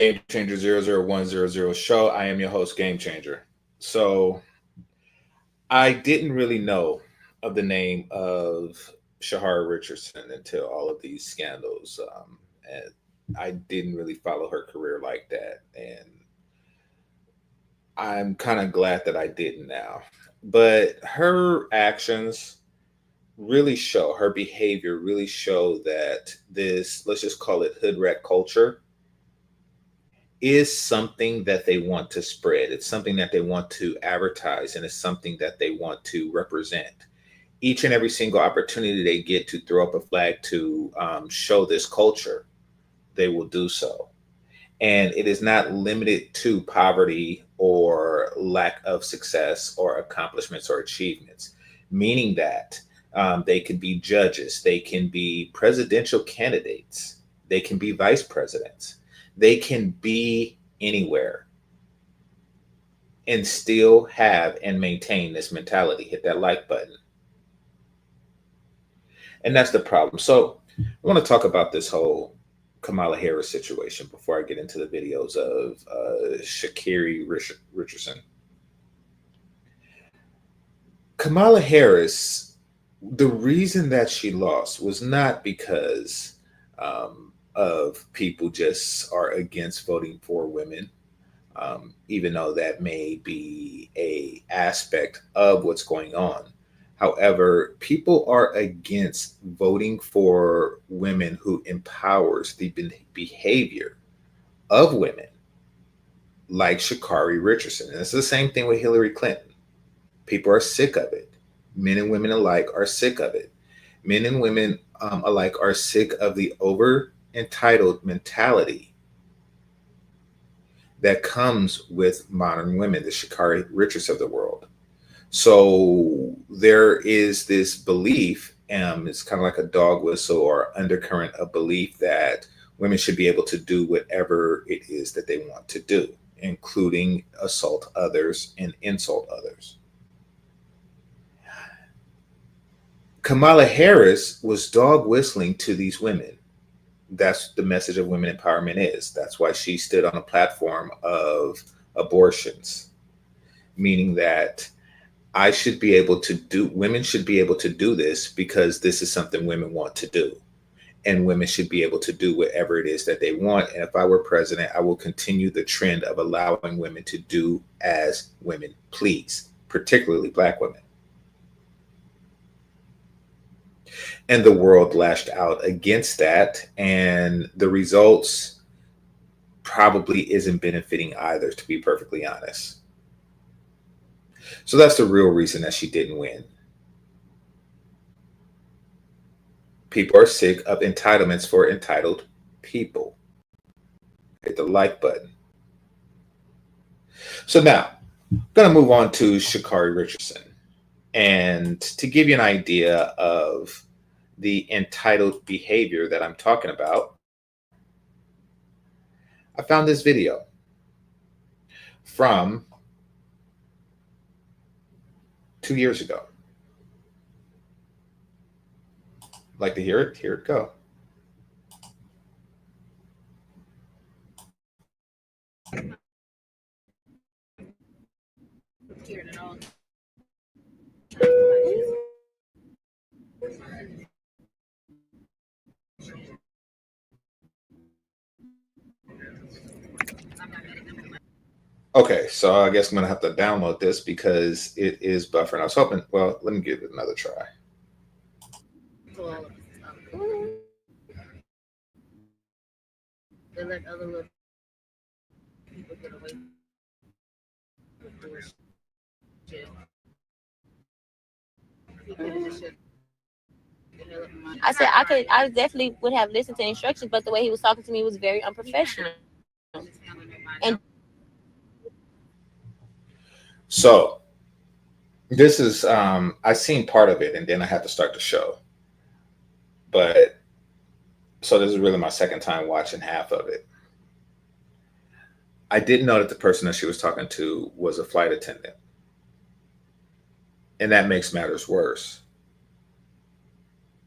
GameChanger 00100 show. I am your host, GameChanger. So I didn't really know of the name of Sha'carri Richardson until all of these scandals. And I didn't really follow her career like that. And I'm kind of glad that I didn't now. But her actions really show, her behavior really show that this, let's just call it hood rat culture, is something that they want to spread. It's something that they want to advertise, and it's something that they want to represent. Each and every single opportunity they get to throw up a flag to show this culture, they will do so. And it is not limited to poverty or lack of success or accomplishments or achievements, meaning that they can be judges, they can be presidential candidates, they can be vice presidents, they can be anywhere and still have and maintain this mentality. Hit that like button. And that's the problem. So I want to talk about this whole Kamala Harris situation before I get into the videos of Sha'carri Richardson. Kamala Harris, the reason that she lost was not because of people just are against voting for women, even though that may be a aspect of what's going on. However, people are against voting for women who empowers the behavior of women, like Sha'carri Richardson. And it's the same thing with Hillary Clinton. People are sick of it. Men and women alike are sick of it. Men and women alike are sick of the over entitled mentality that comes with modern women, the Sha'carri Richards of the world. So there is this belief, it's kind of like a dog whistle or undercurrent of belief that women should be able to do whatever it is that they want to do, including assault others and insult others. Kamala Harris was dog whistling to these women. That's the message of women empowerment is. That's why she stood on a platform of abortions, meaning that I should be able to do, women should be able to do this because this is something women want to do. And women should be able to do whatever it is that they want. And if I were president, I will continue the trend of allowing women to do as women please, particularly Black women. And the world lashed out against that. And the results probably isn't benefiting either, to be perfectly honest. So that's the real reason that she didn't win. People are sick of entitlements for entitled people. Hit the like button. So now, I'm going to move on to Sha'carri Richardson. And to give you an idea of the entitled behavior that I'm talking about, I found this video from 2 years ago. Like to hear it? Here it go. Okay, so I guess I'm gonna have to download this because it is buffering. I was hoping, well, let me give it another try. They let other little people get away with bullshit. I definitely would have listened to instructions, but the way he was talking to me was very unprofessional. And so this is I seen part of it and then I had to start the show. But so this is really my second time watching half of it. I didn't know that the person that she was talking to was a flight attendant. And that makes matters worse.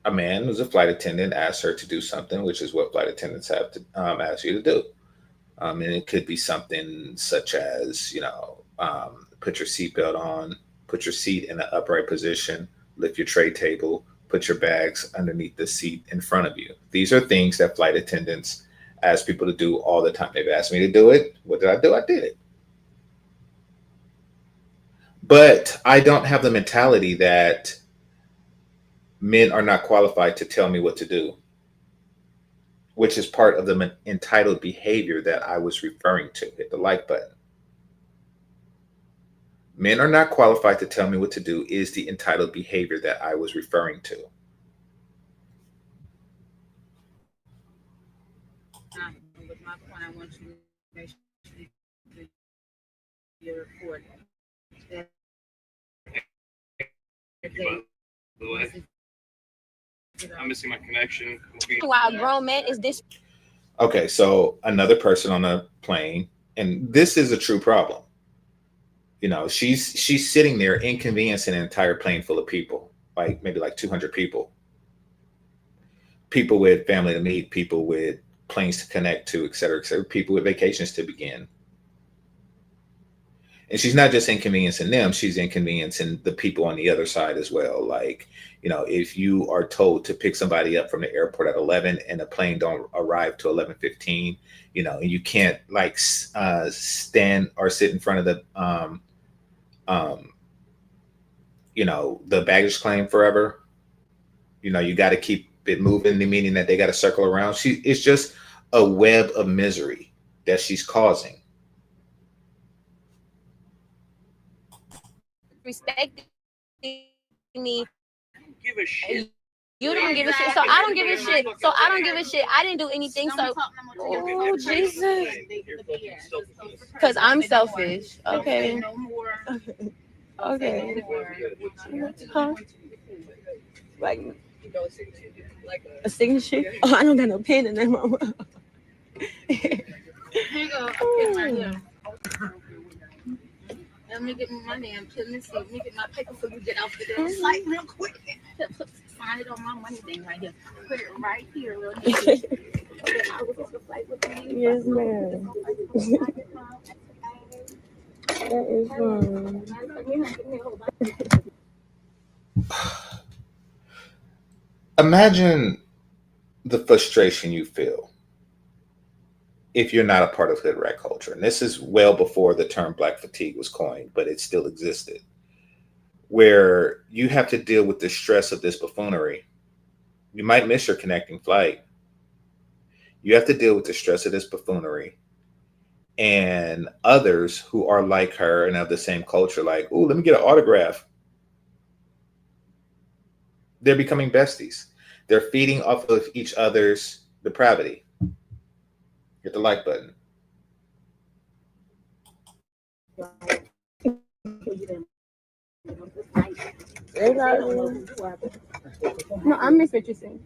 A man who's a flight attendant asked her to do something, which is what flight attendants have to ask you to do. And it could be something such as, put your seatbelt on, put your seat in an upright position, lift your tray table, put your bags underneath the seat in front of you. These are things that flight attendants ask people to do all the time. They've asked me to do it. What did I do? I did it. But I don't have the mentality that men are not qualified to tell me what to do, which is part of the entitled behavior that I was referring to. Hit the like button. Men are not qualified to tell me what to do is the entitled behavior that I was referring to. With my point, I want you to make sure you're recording. I'm missing my connection. Why a grown man is this? Okay, so another person on a plane, and this is a true problem. She's sitting there inconveniencing an entire plane full of people, like maybe like 200 people. People with family to meet, people with planes to connect to, et cetera, people with vacations to begin. And she's not just inconveniencing them, she's inconveniencing the people on the other side as well. Like, if you are told to pick somebody up from the airport at 11 and the plane don't arrive to 11:15, and you can't like stand or sit in front of the baggage claim forever. You got to keep it moving, meaning that they got to circle around. It's just a web of misery that she's causing. Respecting me. Give a shit. You don't give a shit, so I don't give a shit. So I don't give a shit. I didn't do anything. So, oh Jesus, because I'm selfish. Okay. Okay. Huh? Like a signature? Oh, I don't got no pen in there, mama. Here you go. Right here. Let me get my damn pen. Let me get my paper so you get off the damn site real quick. Sign it on my money thing right here. Put it right here. Real quick. Yes, ma'am. That is fun. Imagine the frustration you feel if you're not a part of hood rat culture. And this is well before the term black fatigue was coined, but it still existed, where you have to deal with the stress of this buffoonery. You might miss your connecting flight. You have to deal with the stress of this buffoonery and others who are like her and of the same culture, like, oh, let me get an autograph. They're becoming besties. They're feeding off of each other's depravity. Hit the like button. No, I'm Miss Richardson.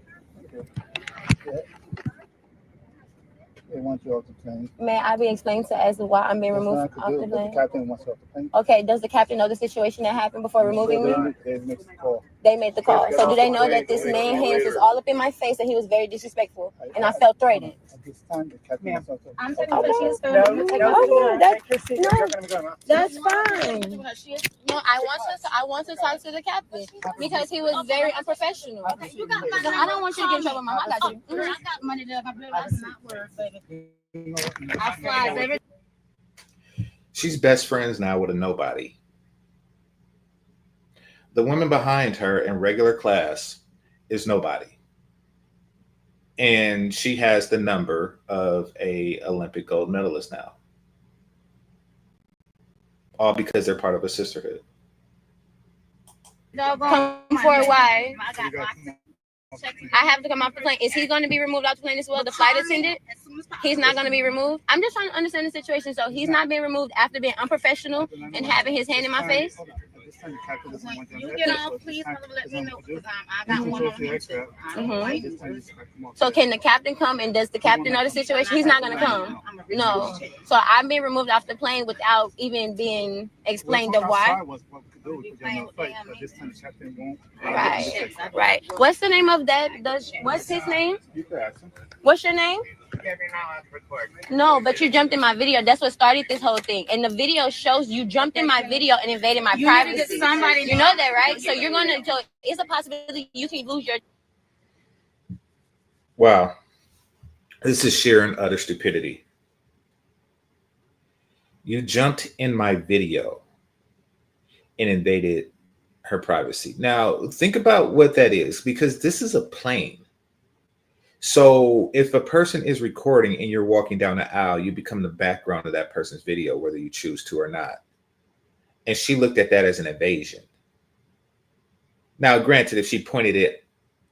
They want you off the plane. May I be explained to as to why I'm being removed off the plane? The captain wants you off the plane. Okay, does the captain know the situation that happened before removing me? They made the call. They made the call. So do they know that this man's hands was all up in my face and he was very disrespectful and I felt threatened? At this time, the captain wants you off the plane. I'm taking pictures. That's fine. No, I want to talk to the captain because he was very unprofessional. You got my I don't want you to get in trouble, Mom. I got you. I got money that I believe I'm not worth, baby. I fly every. She's best friends now with a nobody. The woman behind her in regular class is nobody. And she has the number of a Olympic gold medalist now. All because they're part of a sisterhood. Come for why? I have to come off the plane. Is he going to be removed off the plane as well? The flight attendant? He's not going to be removed. I'm just trying to understand the situation. So he's not being removed after being unprofessional and having his hand in my face? You get off, please let me know because I got one on here too. So can the captain come and does the captain know the situation? He's not going to come. No. So I'm being removed off the plane without even being explained of why. do it because you're not fight. But this time the captain won't. Right, right. What's the name of that? What's his name? You can ask him. What's your name? No, but you jumped in my video. That's what started this whole thing. And the video shows you jumped in my video and invaded my privacy. You know that, right? So you're gonna. So it's a possibility you can lose your. Wow. This is sheer and utter stupidity. You jumped in my video and invaded her privacy. Now, think about what that is, because this is a plane. So if a person is recording and you're walking down the aisle, you become the background of that person's video, whether you choose to or not. And she looked at that as an invasion. Now, granted, if she pointed it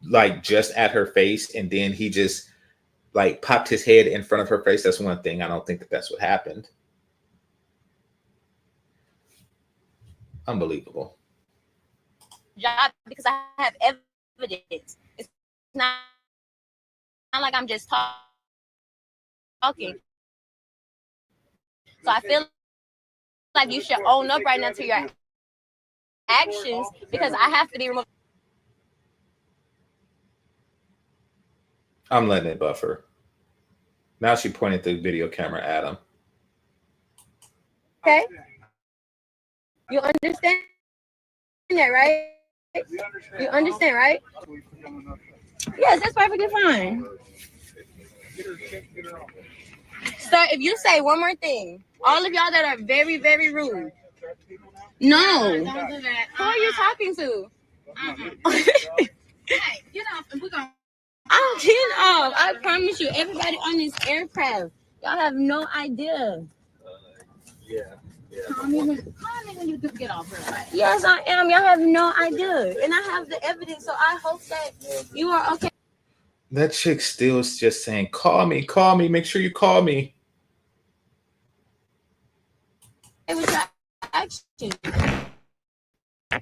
like just at her face and then he just like popped his head in front of her face, that's one thing. I don't think that that's what happened. Unbelievable. Job because I have evidence. It's not like I'm just talking. So I feel like you should own up right now to your actions because I have to be removed. I'm letting it buffer. Now she pointed the video camera at him. Okay. You understand that, right? You understand, right? Yes, that's perfectly fine. Sir, if you say one more thing, all of y'all that are very, very rude. No. Don't do that. Who are you talking to? Hey, get off and we're going. I'm getting off. I promise you, everybody on this aircraft, y'all have no idea. Yeah. Call me when you do get off her. Right? Yes, I am. Y'all have no idea. And I have the evidence, so I hope that you are okay. That chick still is just saying, call me, make sure you call me. With your action. Why,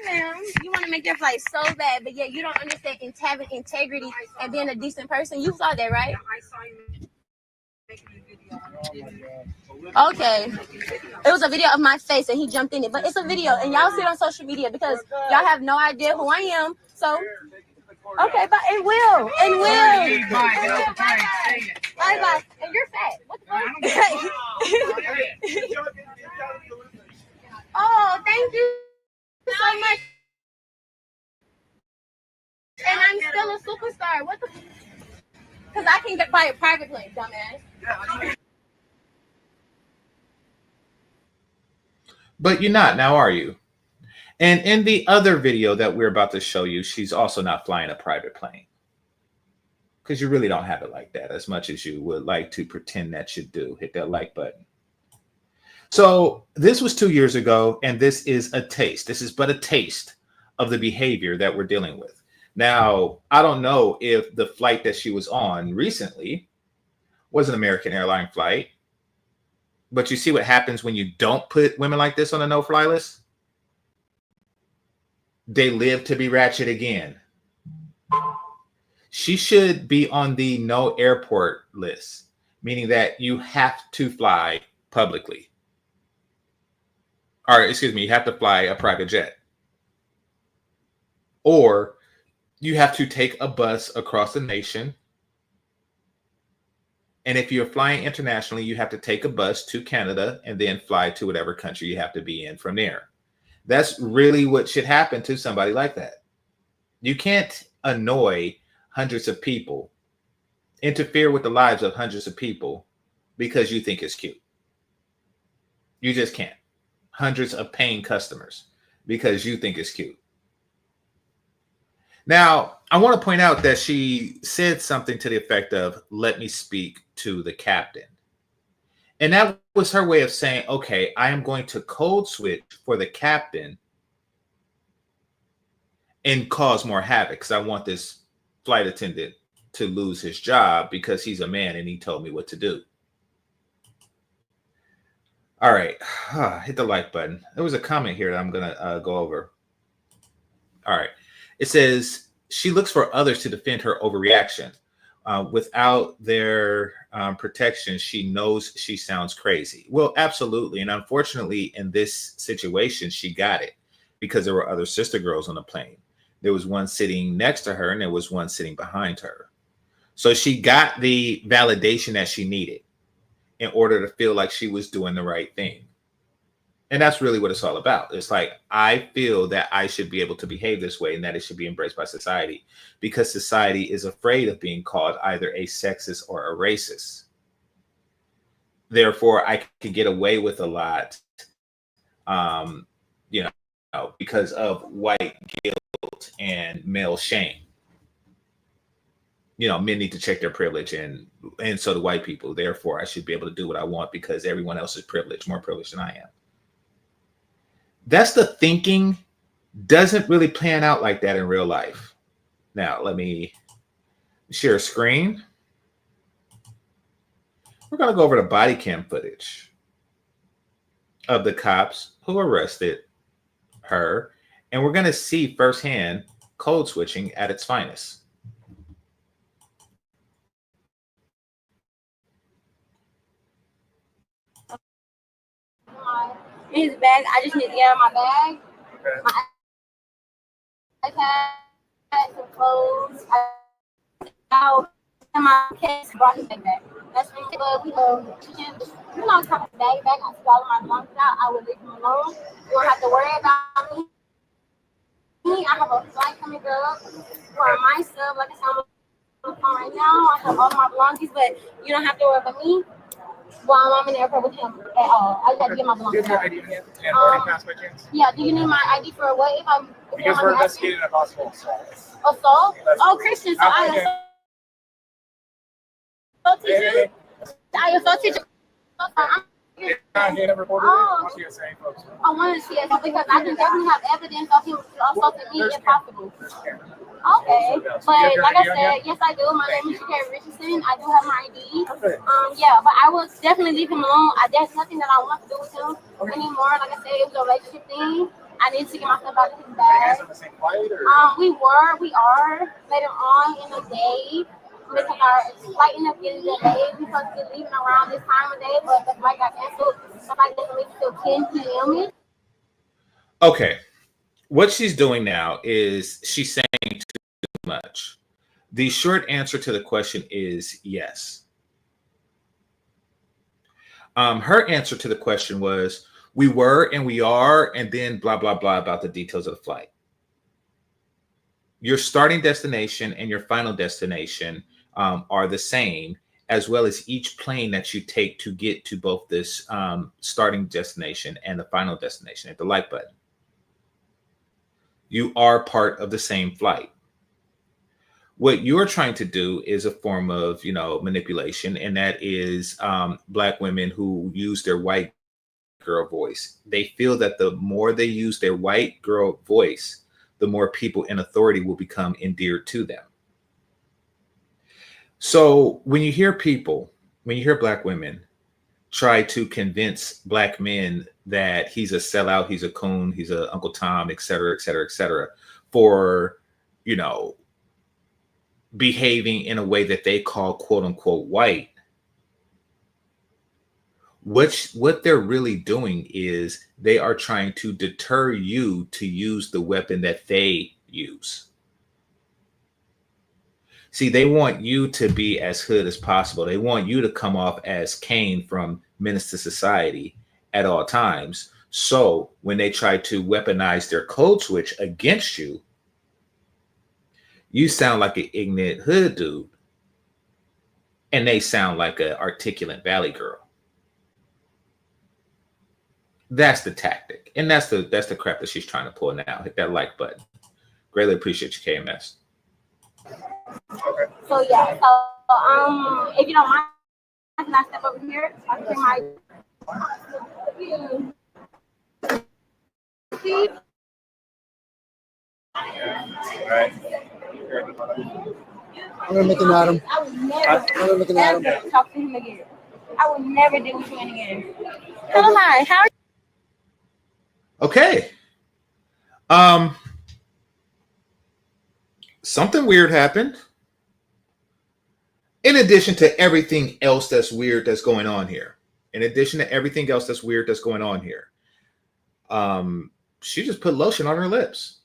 ma'am? You want to make your flight so bad, but yet you don't understand having integrity and being a decent person. You saw that, right? I saw you making a video. Okay. It was a video of my face and he jumped in it. But it's a video and y'all see it on social media because y'all have no idea who I am. So, okay, but it will. It will. Bye-bye. And you're fat. What the fuck? Oh, thank you so much. And I'm still a superstar. What the? Because I can get by a private plane, dumbass. But you're not now, are you? And in the other video that we're about to show you, she's also not flying a private plane. Because you really don't have it like that, as much as you would like to pretend that you do. Hit that like button. So this was 2 years ago, and this is a taste. This is but a taste of the behavior that we're dealing with. Now, I don't know if the flight that she was on recently was an American airline flight. But you see what happens when you don't put women like this on a no-fly list? They live to be ratchet again. She should be on the no airport list, meaning that you have to fly publicly. Or, excuse me, you have to fly a private jet. Or you have to take a bus across the nation. And if you're flying internationally, you have to take a bus to Canada and then fly to whatever country you have to be in from there. That's really what should happen to somebody like that. You can't annoy hundreds of people, interfere with the lives of hundreds of people because you think it's cute. You just can't. Hundreds of paying customers because you think it's cute. Now, I want to point out that she said something to the effect of, let me speak to the captain. And that was her way of saying, okay, I am going to code switch for the captain and cause more havoc because I want this flight attendant to lose his job because he's a man and he told me what to do. All right, hit the like button. There was a comment here that I'm going to go over. All right. It says, she looks for others to defend her overreaction. without their protection, she knows she sounds crazy. Well, absolutely. And unfortunately, in this situation, she got it because there were other sister girls on the plane. There was one sitting next to her and there was one sitting behind her. So she got the validation that she needed in order to feel like she was doing the right thing. And that's really what it's all about. It's like, I feel that I should be able to behave this way and that it should be embraced by society, because society is afraid of being called either a sexist or a racist. Therefore, I can get away with a lot, you know, because of white guilt and male shame. You know, men need to check their privilege, and so do white people. Therefore, I should be able to do what I want because everyone else is privileged, more privileged than I am. That's the thinking. Doesn't really pan out like that in real life. Now, let me share a screen. We're going to go over the body cam footage of the cops who arrested her, and we're going to see firsthand code switching at its finest. In his bag, I just need to get out of my bag. Okay. My iPad, some clothes, and my kids brought his bag back. That's when we you know, type of bag back. I took all of my belongings out. I would leave him alone. You don't have to worry about me. I have a flight coming up for myself. Like I said, I'm on the phone right now. I have all my belongings, but you don't have to worry about me while I'm in the airport with him at all. I just have to get my Do you belongings have your out. ID in hand and boarding pass by chance? Yeah, do you need my ID for what? Because we're investigating a possible assault. Assault? Oh, Christian, so I Okay. assault teacher. I assault teacher. Yeah, he never reported it. Oh. What's he saying, folks? I want to see it because I can definitely have evidence of him assaulting me if possible. Okay, but like I said, yes I do. My name is Sha'carri Richardson. I do have my ID. Yeah, but I will definitely leave him alone. There's nothing that I want to do with him anymore. Like I said, it was a relationship thing. I need to get myself out of his Are you guys bag. on the same flight, or? We are later on in the day. Because our flight ended up getting delayed. We supposed to be leaving around this time of day, but the flight got canceled. So I guess we till 10 p.m. Okay. What she's doing now is she's saying too much. The short answer to the question is yes. Her answer to the question was, we were and we are, and then blah, blah, blah about the details of the flight. Your starting destination and your final destination are the same, as well as each plane that you take to get to both this starting destination and the final destination. At the like button. You are part of the same flight. What you're trying to do is a form of, you know, manipulation, and that is Black women who use their white girl voice. They feel that the more they use their white girl voice, the more people in authority will become endeared to them. So when you hear Black women try to convince Black men that he's a sellout, he's a coon, he's a Uncle Tom, et cetera, et cetera, et cetera, for, you know, behaving in a way that they call quote unquote white, what they're really doing is they are trying to deter you to use the weapon that they use. See, they want you to be as hood as possible. They want you to come off as Cain from Menace to Society at all times. So when they try to weaponize their code switch against you, you sound like an ignorant hood dude, and they sound like an articulate valley girl. That's the tactic, and that's the crap that she's trying to pull now. Hit that like button. Greatly appreciate you, KMS. So yeah, so if you don't mind, can I step over here? I can my Right. I'm gonna make an Adam. I would I'm never, gonna make an Adam. ever talk to him again. I would never deal with you again. Hello, hi. How are you? Okay. Something weird happened. In addition to everything else that's weird that's going on here. In addition to everything else that's weird that's going on here. She just put lotion on her lips.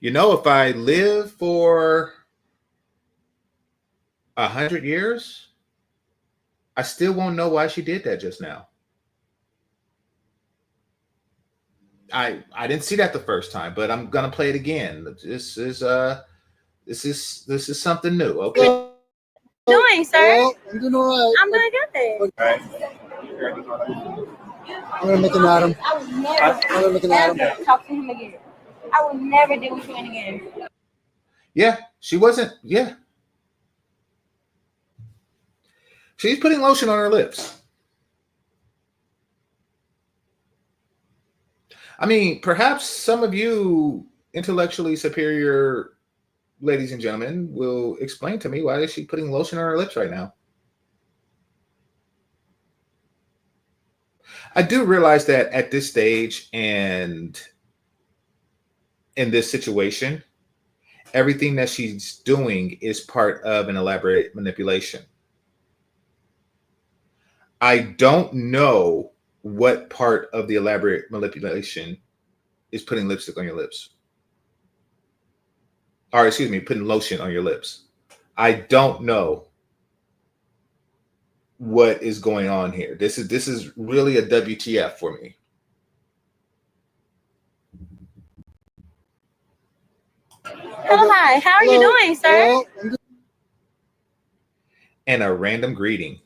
You know, if I live for 100 years, I still won't know why she did that just now. I didn't see that the first time, but I'm gonna play it again. This is something new. Okay. Doing, sir? Well, I'm doing all right. I'm doing good. All right. I'm gonna make an Adam. I would I'm never, gonna make an Adam. ever talk to him again. I would never deal with you again. Yeah, she wasn't. Yeah. She's putting lotion on her lips. I mean, perhaps some of you intellectually superior ladies and gentlemen will explain to me why is she putting lotion on her lips right now. I do realize that at this stage and in this situation, everything that she's doing is part of an elaborate manipulation. I don't know what part of the elaborate manipulation is putting lipstick on your lips. Or excuse me, putting lotion on your lips. I don't know what is going on here. This is really a WTF for me. Hello, hi. How are you doing, sir? And a random greeting.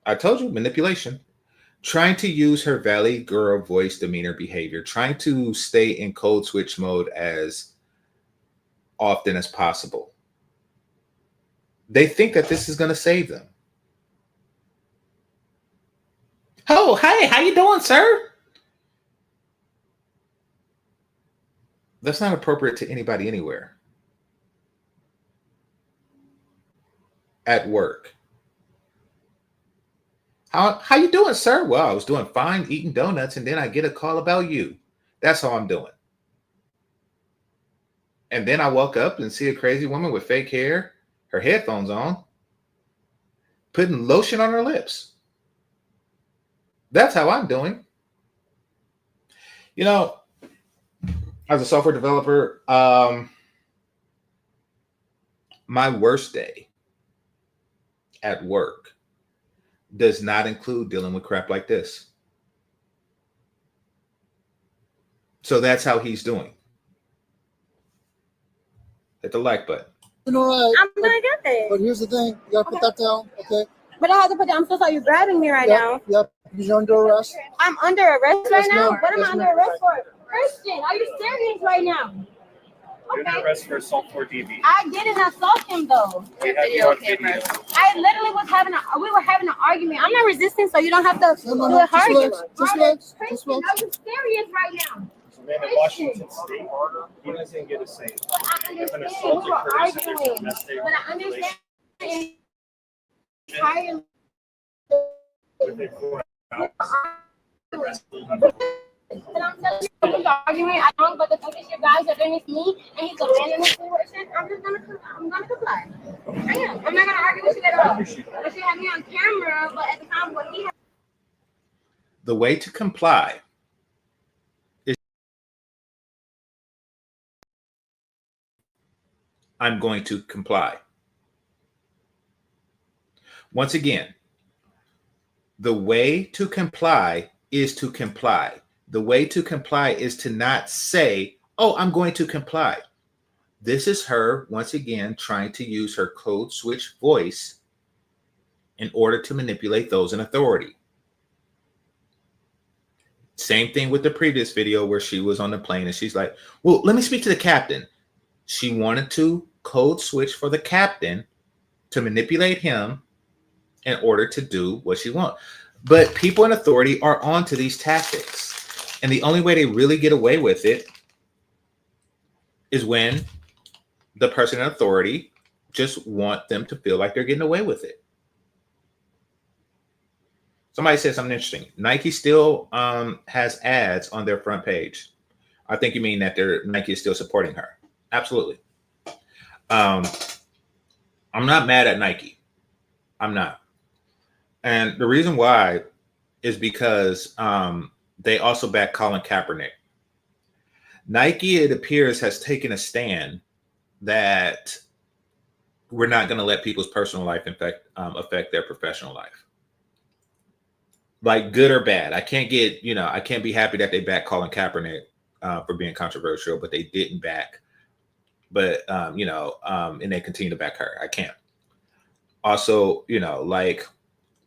I told you, manipulation. Trying to use her valley girl voice, demeanor, behavior. Trying to stay in code switch mode as often as possible. They think that this is going to save them. Oh, hey, how you doing, sir? That's not appropriate to anybody anywhere. At work. How you doing, sir? Well, I was doing fine eating donuts, and then I get a call about you. That's how I'm doing. And then I woke up and see a crazy woman with fake hair, her headphones on, putting lotion on her lips. That's how I'm doing. You know, as a software developer, my worst day at work does not include dealing with crap like this. So that's how he's doing. Hit the like button. Doing all right. I'm doing good. But here's the thing. You gotta put that down, okay? But I have to put down. I'm so sorry you're grabbing me right now. Yep. Because you're under arrest. I'm under arrest right Yes, now? ma'am. What am Yes, I under ma'am. arrest for? Christian, are you serious right now? You're under arrest for assault for DV. I didn't assault him though. We have you on video. I literally was we were having an argument. I'm not resisting, so you don't have to No, do it hard. just relax. Christian, are you serious right now? So man in Washington State, he doesn't get a say. But I understand we were arguing. But I understand entirely. But I'm telling you, he's arguing. I don't, but the fact that you guys are doing this me and he's abandoning the situation, I'm gonna comply. I am. I'm not gonna argue with you at all. But you have me on camera, but at the time what he had. The way to comply is I'm going to comply. Once again, the way to comply is to comply. The way to comply is to not say, oh, I'm going to comply. This is her, once again, trying to use her code switch voice in order to manipulate those in authority. Same thing with the previous video where she was on the plane and she's like, well, let me speak to the captain. She wanted to code switch for the captain to manipulate him in order to do what she wants. But people in authority are onto these tactics. And the only way they really get away with it is when the person in authority just want them to feel like they're getting away with it. Somebody said something interesting. Nike still has ads on their front page. I think you mean that Nike is still supporting her. Absolutely. Um, I'm not mad at Nike. I'm not. And the reason why is because they also back Colin Kaepernick. Nike, it appears, has taken a stand that we're not going to let people's personal life affect their professional life, like good or bad. I can't get, I can't be happy that they back Colin Kaepernick for being controversial, but they didn't back, and they continue to back her. I can't. Also, like,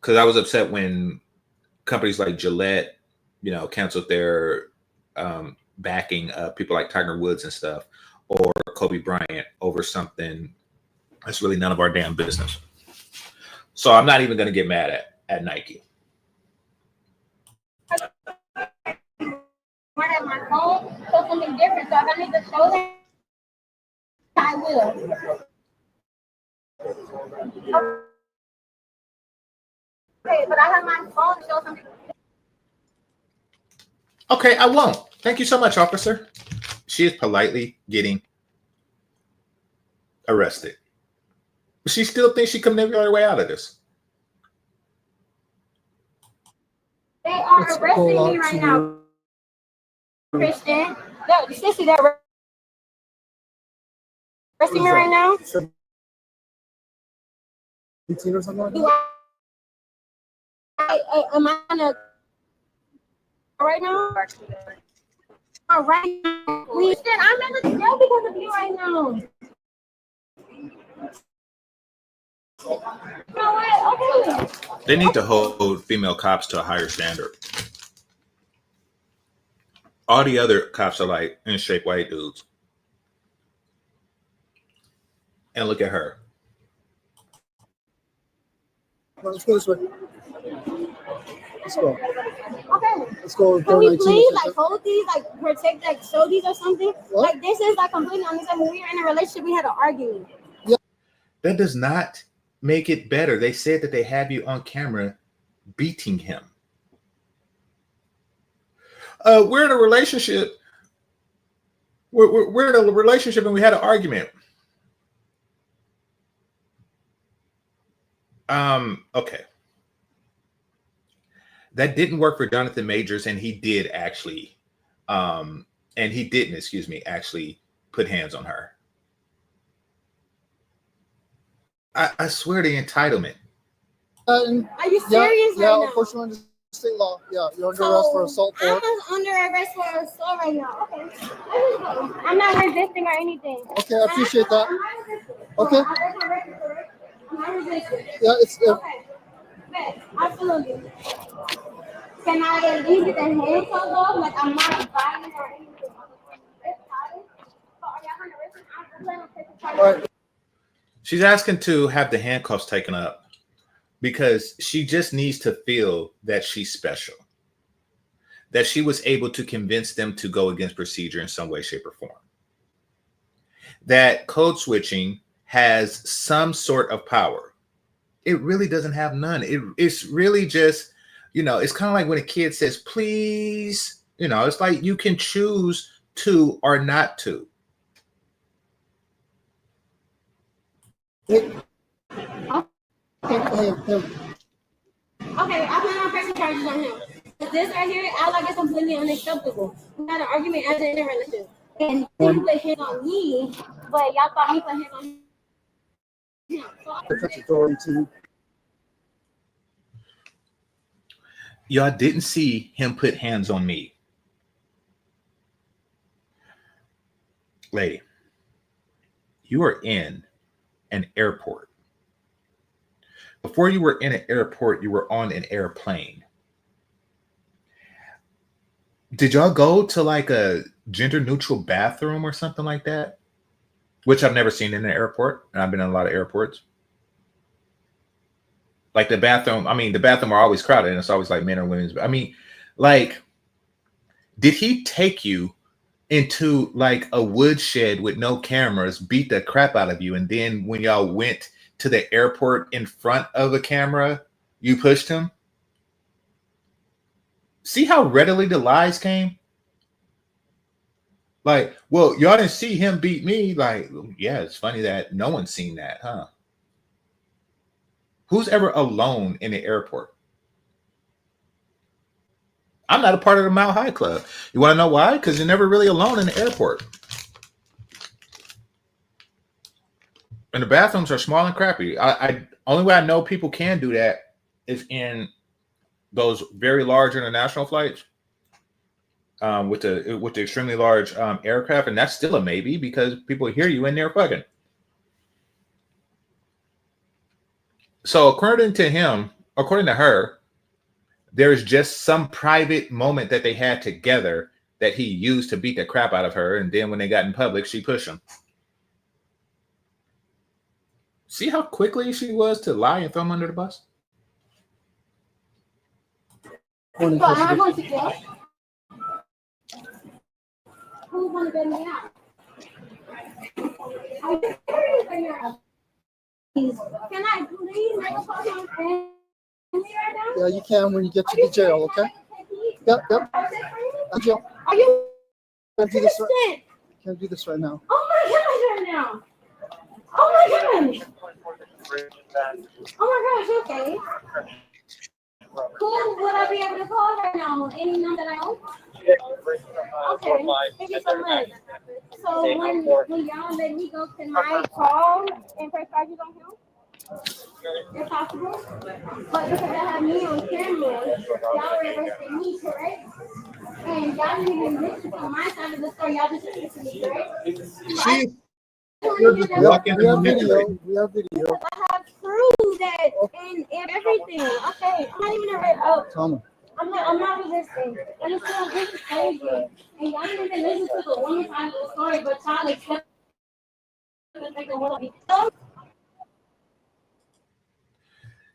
because I was upset when companies like Gillette, canceled their backing of people like Tiger Woods and stuff, or Kobe Bryant over something that's really none of our damn business. So I'm not even going to get mad at Nike. Might have my phone, show something different. So if I need to show them, I will. Okay, but I have my phone to show something. Okay, I won't. Thank you so much, officer. She is politely getting arrested. She still thinks she can navigate her way out of this. They are arresting me right now, Christian. No, sissy, they're arresting me right now. 18 or something like that? Am I gonna right now? All right, Christian, I'm in the jail because of you right now. You know what? Okay. They need to hold female cops to a higher standard. All the other cops are like in shape white dudes. And look at her. Let's go this way. Let's go. Okay. Let's go. Can we please like hold these, like protect, like show these or something? What? Like this is like completely understand. When we were in a relationship, we had an argument. Yeah. That does not make it better. They said that they have you on camera beating him. We're in a relationship. We're in a relationship and we had an argument. Okay. That didn't work for Jonathan Majors, and he did actually, actually put hands on her. I swear the entitlement. Are you serious right now? Yeah, unfortunately, under state law. Yeah, you're under arrest for assault. I'm under arrest for assault right now. Okay. I'm not resisting or anything. Okay, I appreciate that. Okay. I'm not resisting. Yeah, it's. Okay. Absolutely. Can I at least get the handcuffs off? Like I'm not violent or anything. All right. She's asking to have the handcuffs taken up because she just needs to feel that she's special, that she was able to convince them to go against procedure in some way, shape, or form, that code switching has some sort of power. It really doesn't have none. It's really just, it's kind of like when a kid says, please, it's like you can choose to or not to. Okay, I plan on pressing charges on him. This right here, I like it's completely unacceptable. We had an argument as an relationship, and you put hands on me, but y'all thought me put hands on him. Y'all didn't see him put hands on me. Lady, you are in an airport. Before you were in an airport, you were on an airplane. Did y'all go to like a gender neutral bathroom or something like that? Which I've never seen in an airport. And I've been in a lot of airports. Like the bathroom are always crowded and it's always like men or women's. Did he take you into like a woodshed with no cameras, beat the crap out of you, and then when y'all went to the airport in front of a camera, you pushed him? See how readily the lies came? Like, well, y'all didn't see him beat me. Like, yeah, it's funny that no one's seen that, huh? Who's ever alone in the airport? I'm not a part of the Mile High Club. You want to know why? Because you're never really alone in the airport. And the bathrooms are small and crappy. I only way I know people can do that is in those very large international flights with the extremely large aircraft, and that's still a maybe because people hear you in there fucking. So according to her, there's just some private moment that they had together that he used to beat the crap out of her, and then when they got in public, she pushed him. See how quickly she was to lie and throw him under the bus? Morning, So am I Cassidy. going to get? Who's going to bed me out? Can I please make a phone call right now? Yeah, you can when you get to the jail, okay? Yep, yep. Jail. Are you Can't do this right, Kristen? can't do this right now. Oh my gosh, right now. Oh my gosh. Oh my gosh, okay. Cool. Would I be able to call right now? Any number that I own? Okay. Thank you so much. So when y'all let me go, can I call and press charges on him? If possible. But because I have me on camera, y'all were arresting me, correct? And y'all didn't even listen to my side of the story. Y'all just listened to me, correct? She We have video. We have video. I have proof that and everything. Okay, I'm not even a Tom. I'm not resisting. I just feel this is crazy. And y'all didn't even listen to the woman side of the story, but y'all accept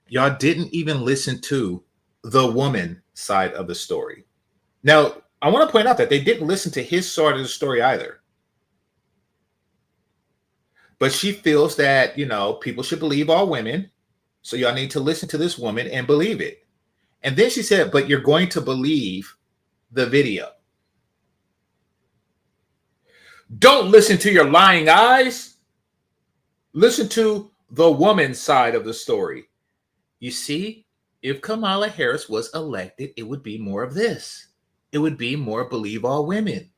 y'all didn't even listen to the woman side of the story. Now, I want to point out that they didn't listen to his side of the story either. But she feels that, people should believe all women. So y'all need to listen to this woman and believe it. And then she said, but you're going to believe the video. Don't listen to your lying eyes. Listen to the woman's side of the story. You see, if Kamala Harris was elected, it would be more of this. It would be more believe all women.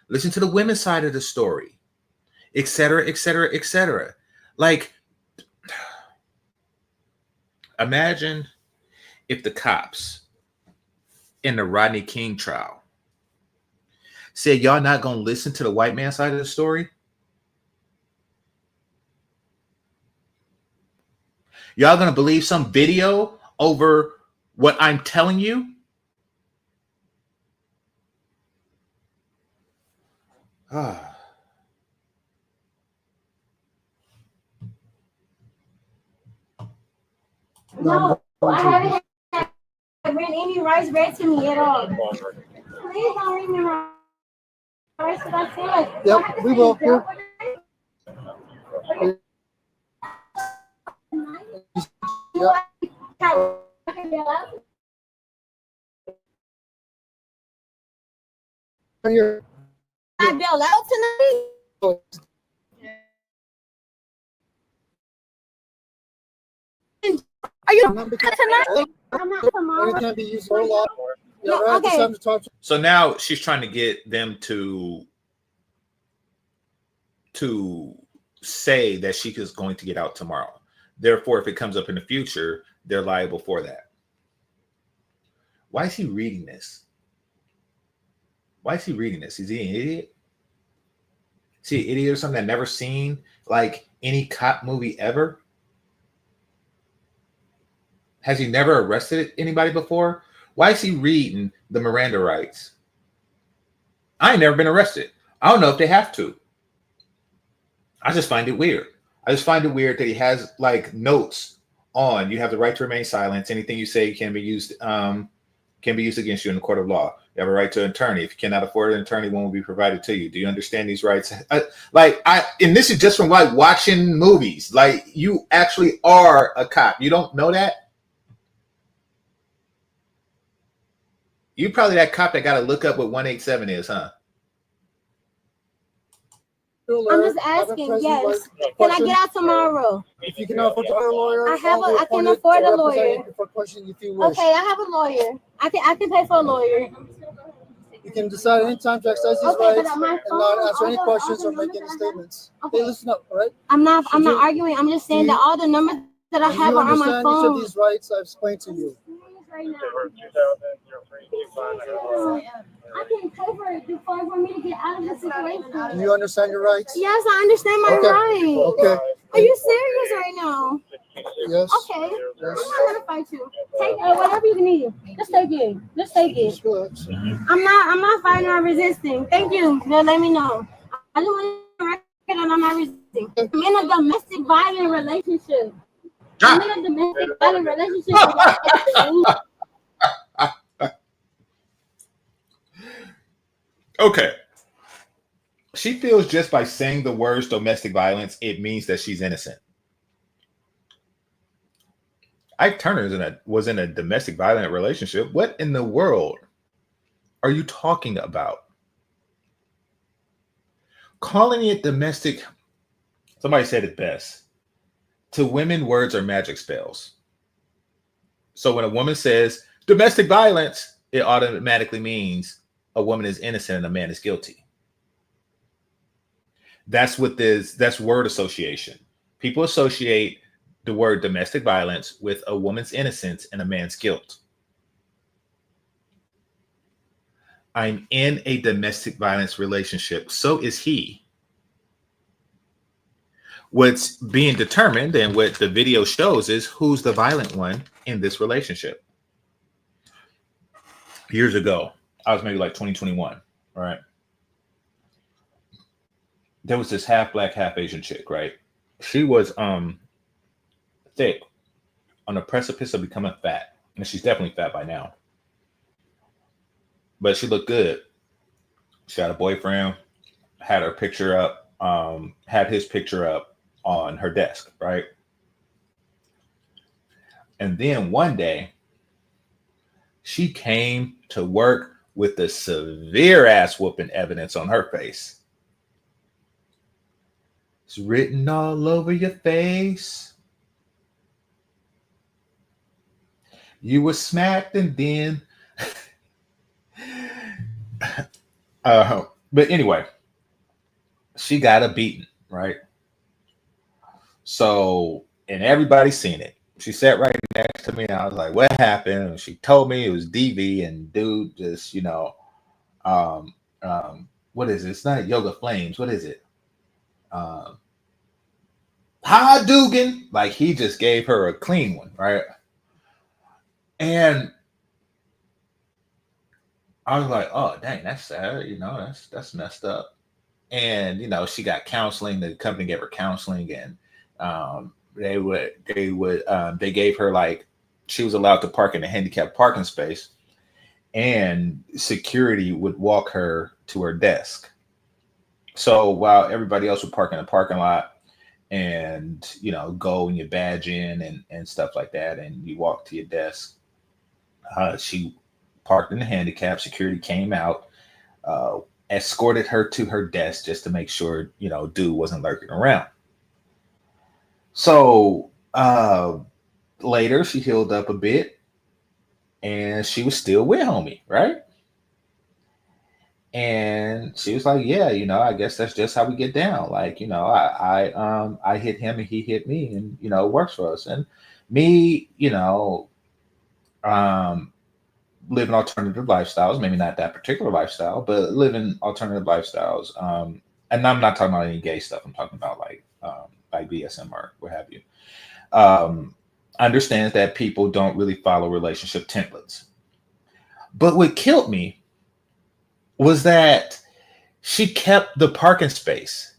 Listen to the women's side of the story, et cetera, et cetera, et cetera. Like, imagine if the cops in the Rodney King trial said, y'all not going to listen to the white man side of the story? Y'all going to believe some video over what I'm telling you? Ah. No, I haven't read any rights read to me at all. Please don't read me rights because I feel like Yep, we will. Here. Here. I bail out tonight. Are you tonight? I'm not tomorrow. Anytime be used for a lot. Yeah, No, right. okay. Time to talk to So now she's trying to get them to say that she is going to get out tomorrow. Therefore, if it comes up in the future, they're liable for that. Why is he reading this? Why is he reading this? Is he an idiot? Is he an idiot or something that never seen like any cop movie ever? Has he never arrested anybody before? Why is he reading the Miranda rights? I ain't never been arrested. I don't know if they have to. I just find it weird. I just find it weird that he has like notes on. You have the right to remain silent. Anything you say can be used against you in the court of law. You have a right to an attorney. If you cannot afford an attorney, one will be provided to you. Do you understand these rights? And this is just from like watching movies. Like you actually are a cop. You don't know that? You probably that cop that got to look up what 187 is, huh? You're a I'm lawyer. just Have a asking. present Yes. right Can I question. get out tomorrow? If you cannot afford to hire a lawyer, I have I'll be I can appointed afford to a represent lawyer. you for questions if you wish. Okay, I have a lawyer. I can pay for a lawyer. You can decide anytime to exercise these Okay, but rights my and phone, not answer any all questions the or make numbers any that I have. statements. Okay. Hey, listen up, all right? I'm not Should you- arguing. I'm just saying do that you- all the numbers that I Do have you are on my understand each of phone. these rights I've explained to you? Right now. I can pay for it for me to get out of the situation. Do you understand your rights? Yes, I understand my Okay. rights. Okay. Are you serious right now? Yes. Okay. I'm not gonna fight you. Take whatever you need. Just take it. Just take it. Just relax. I'm not fighting or resisting. Thank you. They'll let me know. I just want to record that I'm not resisting. I'm in a domestic violent relationship. I'm in a domestic violent relationship. Okay. She feels just by saying the words domestic violence, it means that she's innocent. Ike Turner was in a domestic violent relationship. What in the world are you talking about? Calling it domestic, somebody said it best. To women, words are magic spells. So when a woman says domestic violence, it automatically means a woman is innocent and a man is guilty. That's word association. People associate the word domestic violence with a woman's innocence and a man's guilt. I'm in a domestic violence relationship. So is he. What's being determined and what the video shows is who's the violent one in this relationship. Years ago, I was maybe like 2021, right? There was this half black, half Asian chick, right? She was thick, on the precipice of becoming fat. And she's definitely fat by now. But she looked good. She had a boyfriend, had her picture up, had his picture up on her desk, right? And then one day, she came to work with the severe ass whooping evidence on her face. It's written all over your face. You were smacked and then. But anyway, she got a beating, right? So, and everybody's seen it. She sat right next to me and I was like, what happened? And she told me it was DV and dude just, what is it? It's not Yoga Flames. What is it? Hadouken. Like he just gave her a clean one, right? And I was like, oh dang, that's sad. That's messed up. And she got counseling. The company gave her counseling, and they gave her, like, she was allowed to park in a handicapped parking space, and security would walk her to her desk. So while everybody else would park in the parking lot and go and you badge in and stuff like that, and you walk to your desk, she parked in the handicap. Security came out, escorted her to her desk just to make sure dude wasn't lurking around. So later she healed up a bit and she was still with homie, right? And she was like, yeah, I guess that's just how we get down. Like, I hit him and he hit me, and it works for us. And me, living alternative lifestyles, maybe not that particular lifestyle, but living alternative lifestyles. And I'm not talking about any gay stuff. I'm talking about like BSM or what have you. Understands that people don't really follow relationship templates. But what killed me was that she kept the parking space.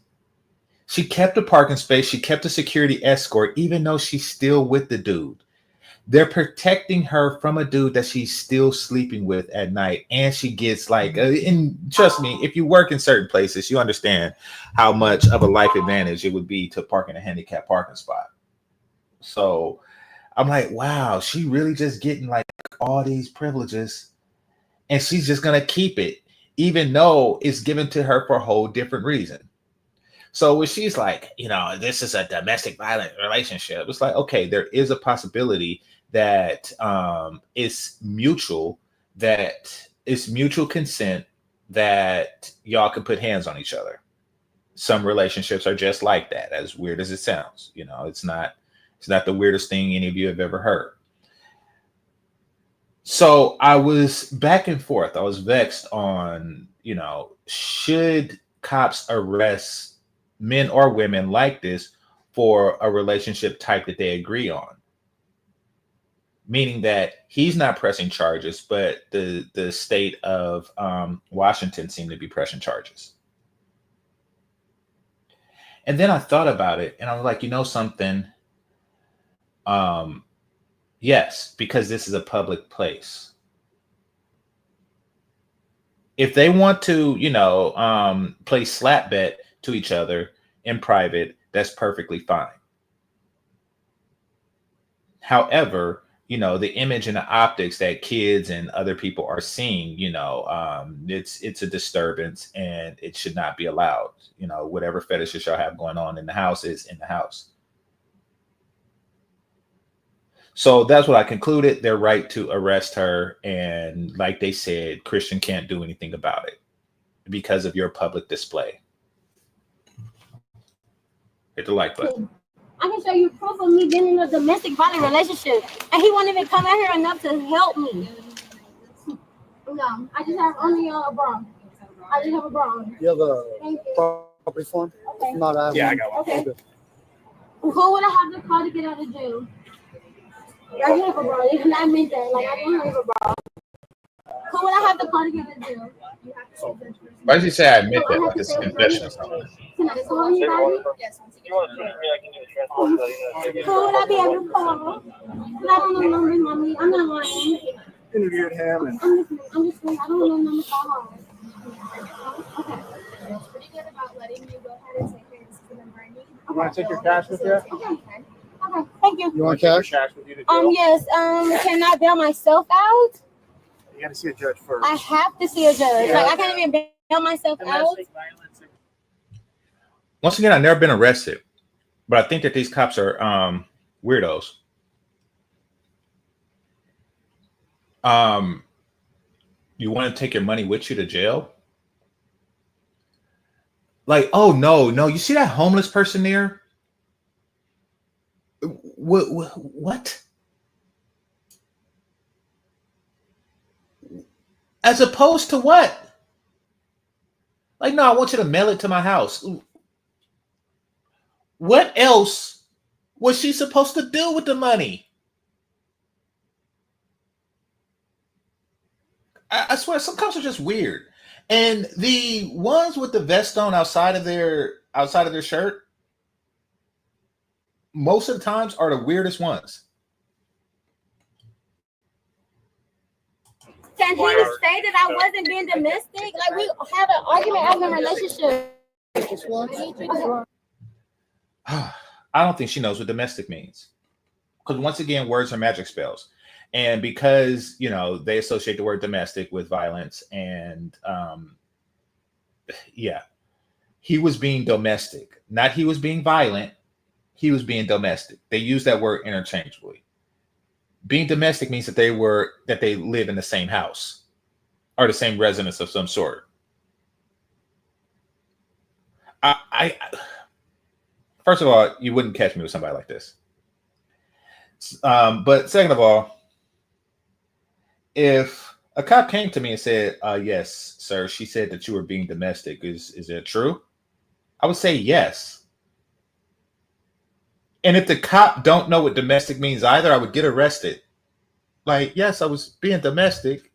She kept the parking space. She kept the security escort, even though she's still with the dude. They're protecting her from a dude that she's still sleeping with at night. And she gets like, and trust me, if you work in certain places, you understand how much of a life advantage it would be to park in a handicapped parking spot. So I'm like, wow, she really just getting like all these privileges, and she's just going to keep it, even though it's given to her for a whole different reason. So when she's like, this is a domestic violent relationship, it's like, okay, there is a possibility that it's mutual consent, that y'all can put hands on each other. Some relationships are just like that, as weird as it sounds. It's not the weirdest thing any of you have ever heard. So I was back and forth. I was vexed on, should cops arrest men or women like this for a relationship type that they agree on? Meaning that he's not pressing charges, but the state of Washington seemed to be pressing charges. And then I thought about it, and I was like, something? Yes, because this is a public place. If they want to, play slap bet to each other in private, that's perfectly fine. However, the image and the optics that kids and other people are seeing, it's a disturbance, and it should not be allowed. Whatever fetishes y'all have going on in the house is in the house. So that's what I concluded. They're right to arrest her. And like they said, Christian can't do anything about it because of your public display. Hit the like button. I can show you proof of me being in a domestic violent relationship, and he won't even come out here enough to help me. No, I just have only a bra. I just have a bra. You have a property form? Okay. Not, I Yeah, I got one. Okay. Who would I have to call to get out of jail? I have a bra. You cannot admit that. Like, I don't have a bra. Who would I have to call to get out of jail? Why did you say I admit that? Like it's a confession or something? Can I call anybody? Yes. You want to I can do a transfer. Who would I be able to call? I don't know numbers, mommy. I'm not lying. Interviewed him and I'm just saying, I don't know numbers by heart. Okay. It's pretty good about letting you go ahead and take care of this number I need. you want to take your cash with you? Okay. Thank you. You want Take your cash? cash with you to jail? Yes. Can I bail myself out? You got to see a judge first. I have to see a judge. Like, I can't even bail myself out. Once again, I've never been arrested, but I think that these cops are weirdos. You want to take your money with you to jail? Like, oh no, you see that homeless person there? What? As opposed to what? Like, no, I want you to mail it to my house. What else was she supposed to do with the money? I swear, some cops are just weird. And the ones with the vest on outside of their shirt, most of the times are the weirdest ones. Can he say that I wasn't being domestic? Like, we have an argument out in a relationship. I don't think she knows what domestic means. Because once again, words are magic spells. And because, they associate the word domestic with violence, and he was being domestic. Not he was being violent. He was being domestic. They use that word interchangeably. Being domestic means that they live in the same house or the same residence of some sort. I first of all, you wouldn't catch me with somebody like this. But second of all, if a cop came to me and said, yes, sir, she said that you were being domestic. Is it true? I would say yes. And if the cop don't know what domestic means either, I would get arrested. Like, yes, I was being domestic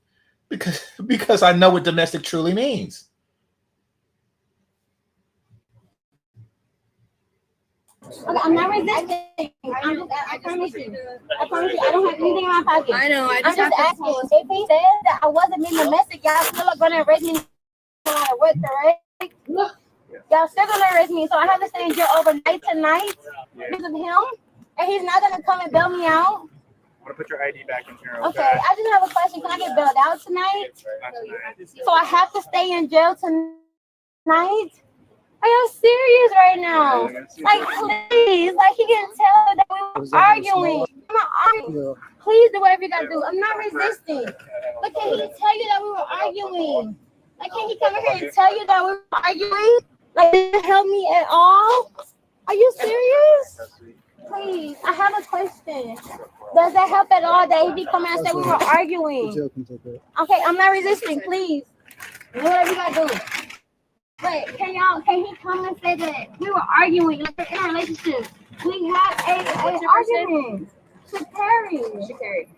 because I know what domestic truly means. Okay, I'm not resisting. I promise you. I don't have anything in my pocket. I know. I'm just asking. If he said that I wasn't being domestic, y'all still are going to arrest me no matter what, correct? Y'all still going to arrest me. So I have to stay in jail overnight tonight because of him. And he's not going to come and bail me out. I want to put your ID back in here. Okay, I just have a question. Can I get bailed out tonight? So I have to stay in jail tonight? Are y'all serious right jail. Like, please, like, he can tell that we were arguing. I'm not arguing. Please do whatever you gotta do. I'm not resisting. But can he tell you that we were arguing? Like, can he come here and tell you that we were arguing? Like, did it help me at all? Are you serious? Please, I have a question. Does that help at all that he be coming and say we were arguing? Okay, I'm not resisting. Please, do whatever you gotta do. But can he come and say that we were arguing, like in a relationship? We had a argument. Sha'carri.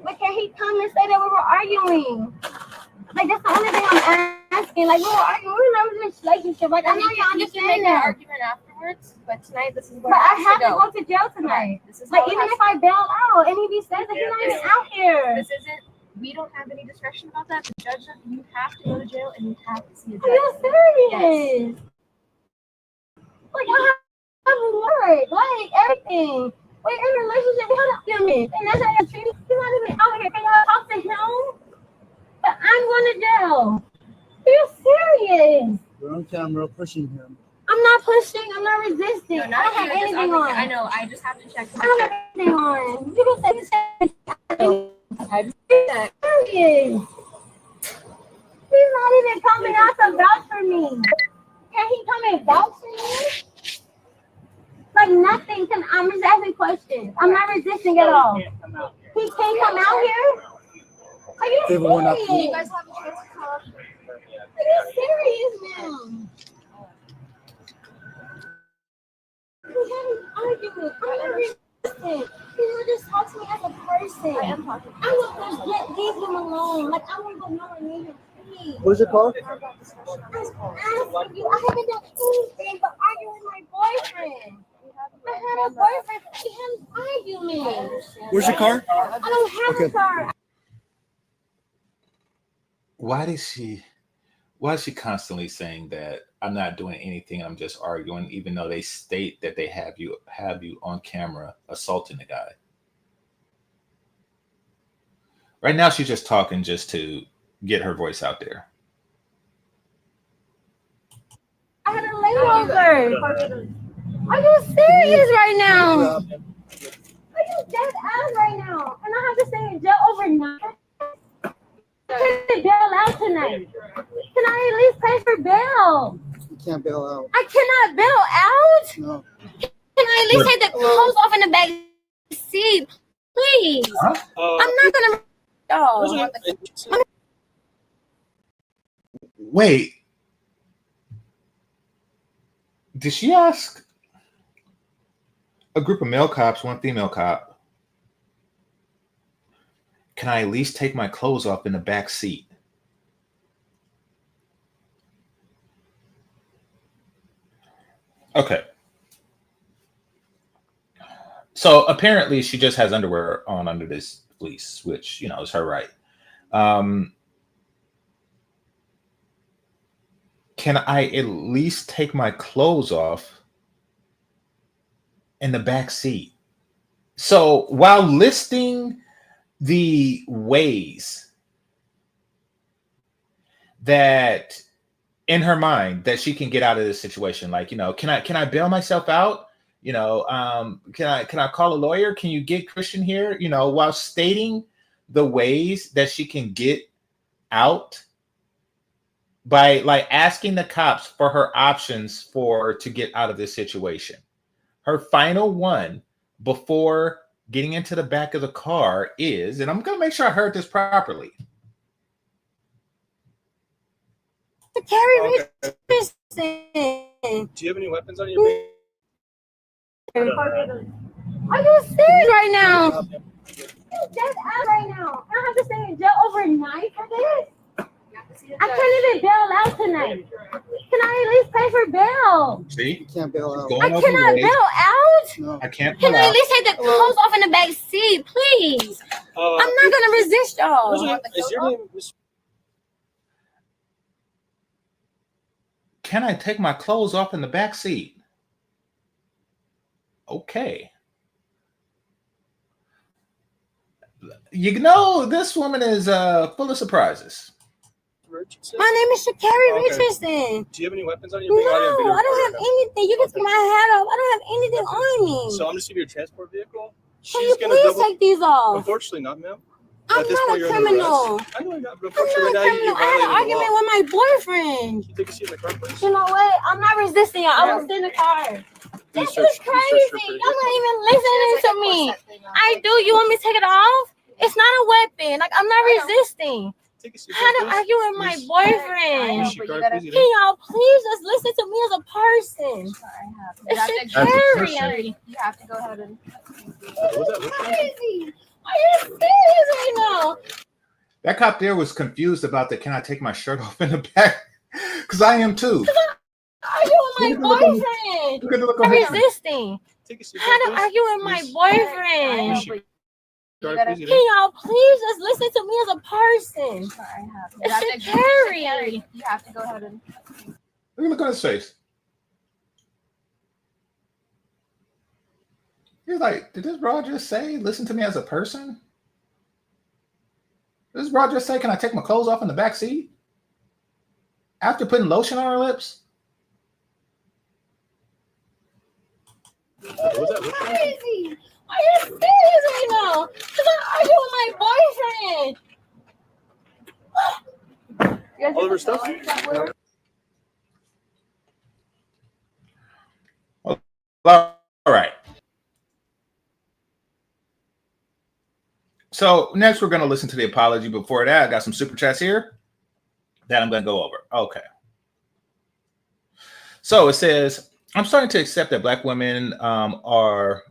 But can he come and say that we were arguing? Like, that's the only thing I'm asking. Like, we were arguing. We were not in a relationship. Like, I know you understand that. Argument afterwards, but tonight this is But I have to go to jail tonight. This is like, even if I bail out, and if he says that he's not even out here. This isn't. We don't have any discretion about that. The judge, you have to go to jail and you have to see a judge. Are you serious? Yes. Like, I have work, like everything. We're in a relationship. We have documents, and that's how you're treated. He's not even out here. Can y'all talk to him? But I'm going to jail. Are you serious? We're on camera pushing him. I'm not pushing. I'm not resisting. No, I don't have anything on. I know. I just have to check. I don't have anything on. You can say you said. I just did that. Serious. He's not even coming out to vouch for me. Can he come and vouch for me? Like nothing. I'm just asking questions. I'm not resisting at all. He can't come out here? Are you serious? Do you guys have a chance to talk? Are you serious now? We haven't argued. I'm not resisting. He will just talk to me as a person. I am talking. I will just leave him alone. Like, I won't go nowhere near him. Please. Where's your car? I'm asking you. I haven't done anything but argue with my boyfriend. I had a boyfriend. We had an argument. Where's your car? I don't have a car. Why is she constantly saying that I'm not doing anything, I'm just arguing, even though they state that they have you on camera assaulting the guy? Right now she's just talking just to get her voice out there. I had a layover. Are you serious right now? Are you dead ass right now? And I have to stay in jail overnight? I can't bail out tonight. Can I at least pay for bail? You can't bail out. I cannot bail out? No. Can I at least take the clothes off in the back seat? Please. Huh? I'm not gonna. Wait. Did she ask a group of male cops, one female cop, can I at least take my clothes off in the back seat? Okay. So apparently she just has underwear on under this fleece, which, you know, is her right. Can I at least take my clothes off in the back seat? So while listing the ways that in her mind that she can get out of this situation, like, you know, can I bail myself out? You know, can I call a lawyer? Can you get Christian here? You know, while stating the ways that she can get out by like asking the cops for her options to get out of this situation. Her final one before getting into the back of the car is, and I'm going to make sure I heard this properly. Sha'carri Richardson. Do you have any weapons on your bag? Are you serious right now? You dead ass right now. I have to stay in jail overnight for this? I can't even bail out tonight. Can I at least pay for bail? See? You can't bail out. I cannot bail out? No. I can't. Can I at least take the clothes off in the back seat, please? I'm not going to resist y'all. Is your name? Can I take my clothes off in the back seat? Okay. You know, this woman is full of surprises. Richardson? My name is Sha'carri Okay. Richardson. Do you have any weapons on you? No, Being audio and video I don't recorded have right now. anything. You can take my hat off. I don't have anything on me. So I'm just giving you a transport vehicle. Can you please take these off? Unfortunately, not, ma'am. I'm At this not point, a you're under criminal. arrest. I know you're not, but I'm not unfortunately, a right now, criminal. you're I had an violating the argument law. with my boyfriend. Can you take a seat in the car, please? You know what? I'm not resisting y'all. I was in the car. This is crazy. Y'all not even listening to me. I do. You want me to take it off? It's not a weapon. Like, I'm not resisting. Take a seat, I had an please. argument with my boyfriend. Sha'carri, please. Can y'all please just listen to me as a person? It's Sha'carri. You have to go ahead and. What was that? Crazy. Are you serious right now? That cop there was confused about the can I take my shirt off in the back? Because I am too. Are you with my boyfriend? Look at the look on I'm his face. resisting. Take a seat, I had an please. argument with my boyfriend. Sha'carri, please. Can y'all please just listen to me as a person? It's Sha'carri. You have to go ahead and. Look on his face. He's like, did this bro just say, listen to me as a person? Did this bro just say, can I take my clothes off in the back seat? After putting lotion on her lips? What was that? Crazy. Are you serious right now? Because I argued with my boyfriend. All of her stuff? All right. So next we're going to listen to the apology. Before that, I got some super chats here that I'm going to go over. Okay. So it says, I'm starting to accept that Black women are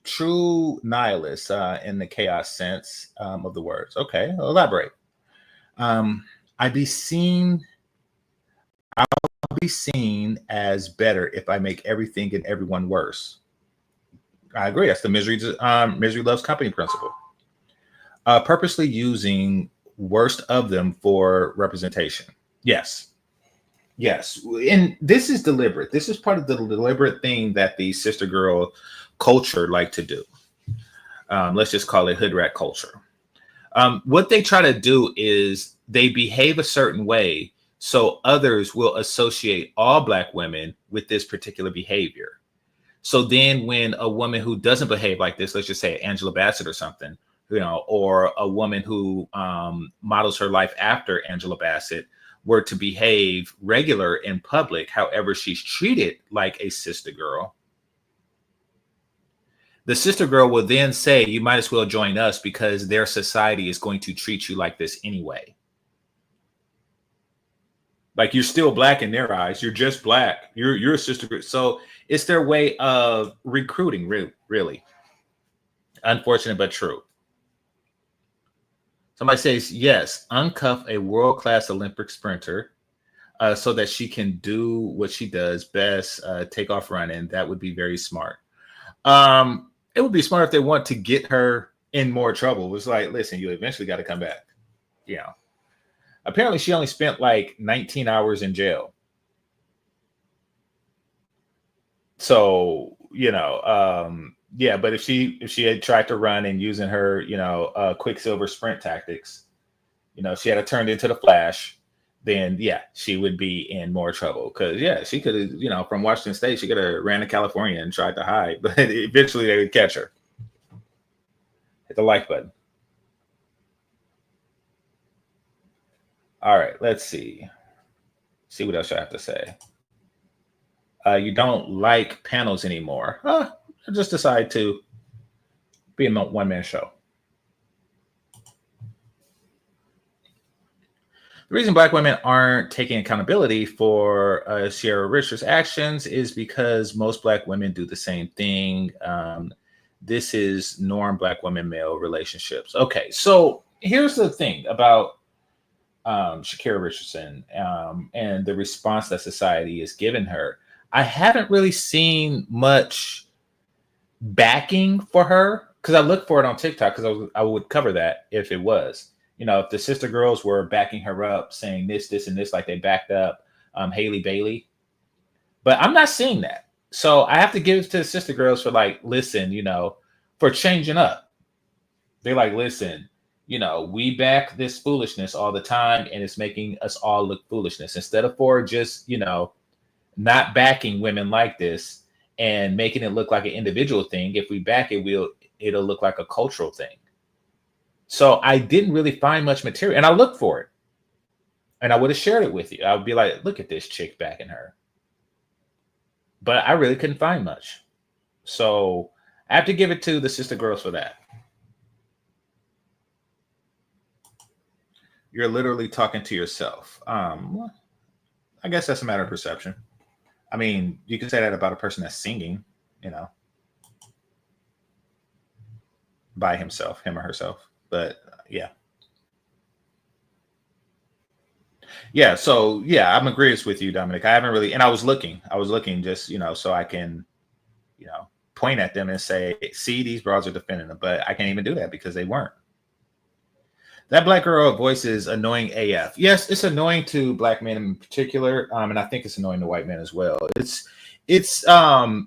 true nihilists in the chaos sense of the words. Okay, elaborate. I'll be seen as better if I make everything and everyone worse. I agree. That's the misery loves company principle. Purposely using worst of them for representation. Yes. And this is deliberate. This is part of the deliberate thing that the sister girl culture like to do. Let's just call it hood rat culture. What they try to do is they behave a certain way so others will associate all Black women with this particular behavior. So then when a woman who doesn't behave like this, let's just say Angela Bassett or something, or a woman who models her life after Angela Bassett were to behave regular in public, however she's treated like a sister girl, the sister girl will then say, you might as well join us because their society is going to treat you like this anyway. Like, you're still Black in their eyes. You're just Black. You're a sister girl. So it's their way of recruiting, really. Unfortunate, but true. Somebody says, yes, uncuff a world-class Olympic sprinter so that she can do what she does best, take off running. That would be very smart. It would be smart if they want to get her in more trouble. It's like, listen, you eventually got to come back. Yeah. Apparently, she only spent like 19 hours in jail. So, yeah, but if she had tried to run and using her, Quicksilver sprint tactics, she had to turn into the Flash, then yeah, she would be in more trouble. Because yeah, she could have, from Washington State, she could have ran to California and tried to hide, but eventually they would catch her. Hit the like button. All right, let's see. See what else I have to say. You don't like panels anymore. I just decided to be a one-man show. The reason Black women aren't taking accountability for Sha'carri Richardson's actions is because most Black women do the same thing. This is norm Black women-male relationships. Okay, so here's the thing about Sha'carri Richardson and the response that society has given her. I haven't really seen much backing for her, because I looked for it on TikTok because I would cover that if it was. If the sister girls were backing her up, saying this, and this, like they backed up Haley Bailey. But I'm not seeing that. So I have to give it to the sister girls for listen, for changing up. They're like, listen, we back this foolishness all the time, and it's making us all look foolishness instead of for just, not backing women like this and making it look like an individual thing. If we back it, it'll look like a cultural thing. So I didn't really find much material, and I looked for it, and I would have shared it with you. I would be like, look at this chick backing her. But I really couldn't find much. So I have to give it to the sister girls for that. You're literally talking to yourself. I guess that's a matter of perception. I mean, you can say that about a person that's singing, by himself, him or herself. But yeah. Yeah. So yeah, I'm agreeing with you, Dominic. I haven't really, and I was looking just, so I can, point at them and say, see, these broads are defending them, but I can't even do that because they weren't. That black girl voice is annoying AF. Yes, it's annoying to black men in particular, and I think it's annoying to white men as well. It's the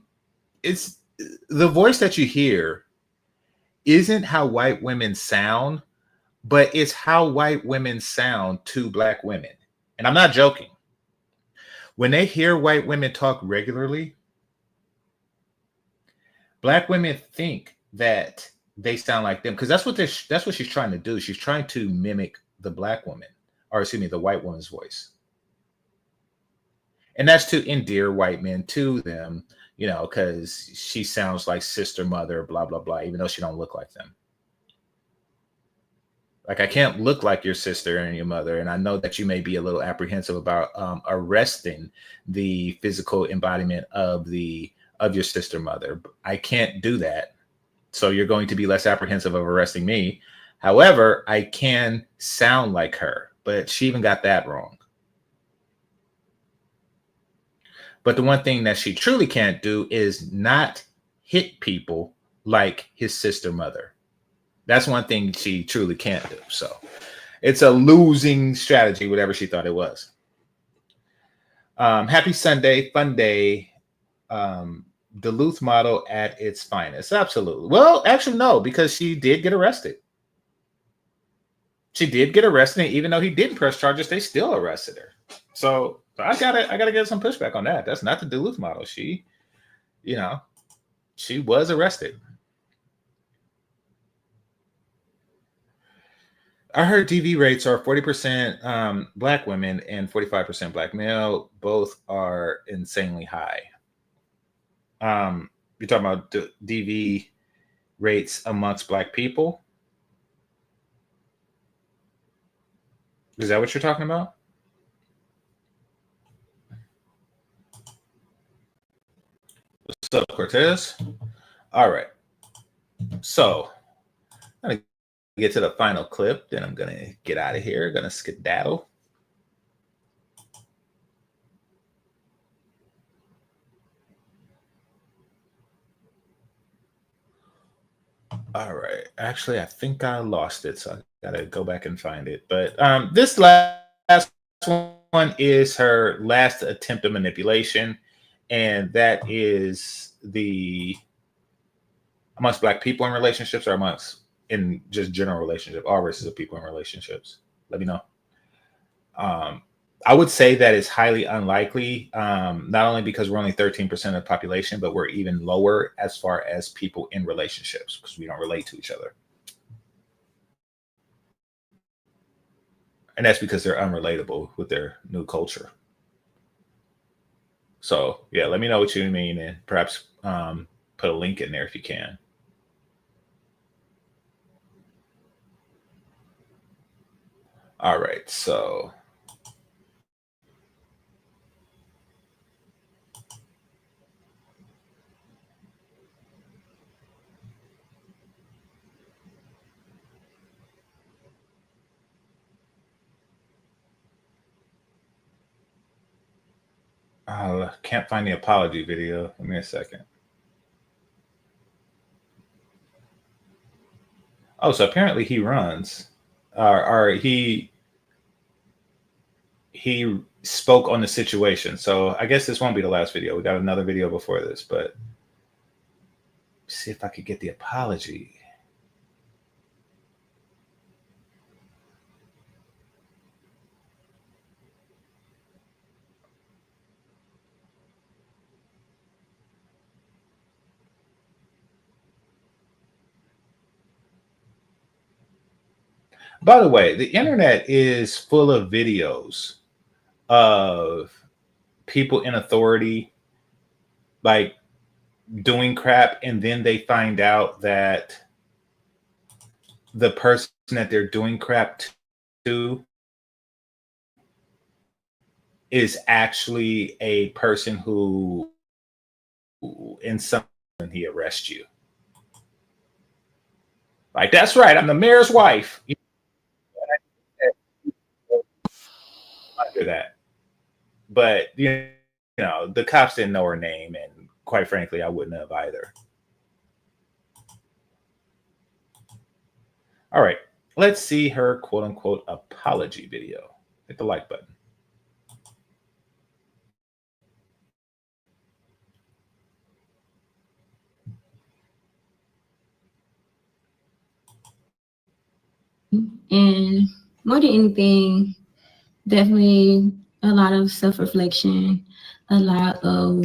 voice that you hear isn't how white women sound, but it's how white women sound to black women. And I'm not joking. When they hear white women talk regularly, black women think that they sound like them, because that's what she's trying to do. She's trying to mimic the black woman, or excuse me, the white woman's voice. And that's to endear white men to them, because she sounds like sister, mother, blah, blah, blah, even though she don't look like them. Like, I can't look like your sister and your mother. And I know that you may be a little apprehensive about arresting the physical embodiment of your sister mother. I can't do that. So you're going to be less apprehensive of arresting me. However, I can sound like her, but she even got that wrong. But the one thing that she truly can't do is not hit people like his sister mother. That's one thing she truly can't do. So it's a losing strategy, whatever she thought it was. Happy Sunday, fun day. Duluth model at its finest. Absolutely. Well, actually, no, because she did get arrested. She did get arrested, and even though he didn't press charges, they still arrested her. So I gotta get some pushback on that. That's not the Duluth model. She was arrested. I heard DV rates are 40% black women and 45% black male. Both are insanely high. You're talking about DV rates amongst black people? Is that what you're talking about? What's up, Cortez? All right. So I'm going to get to the final clip. Then I'm going to get out of here. Going to skedaddle. All right. Actually, I think I lost it, so I got to go back and find it. But this last one is her last attempt of manipulation, and that is amongst black people in relationships, or in just general relationship, all races of people in relationships. Let me know. I would say that it's highly unlikely, not only because we're only 13% of the population, but we're even lower as far as people in relationships because we don't relate to each other. And that's because they're unrelatable with their new culture. So, yeah, let me know what you mean, and perhaps put a link in there if you can. All right, so... I can't find the apology video. Give me a second. Oh, so apparently he runs, or he spoke on the situation. So I guess this won't be the last video. We got another video before this, but see if I could get the apology. By the way, the internet is full of videos of people in authority like doing crap, and then they find out that the person that they're doing crap to is actually a person who in some he arrests you. Like, that's right, I'm the mayor's wife. Under that. But the cops didn't know her name, and quite frankly, I wouldn't have either. All right, let's see her quote unquote apology video. Hit the like button. And more than anything, definitely a lot of self-reflection, a lot of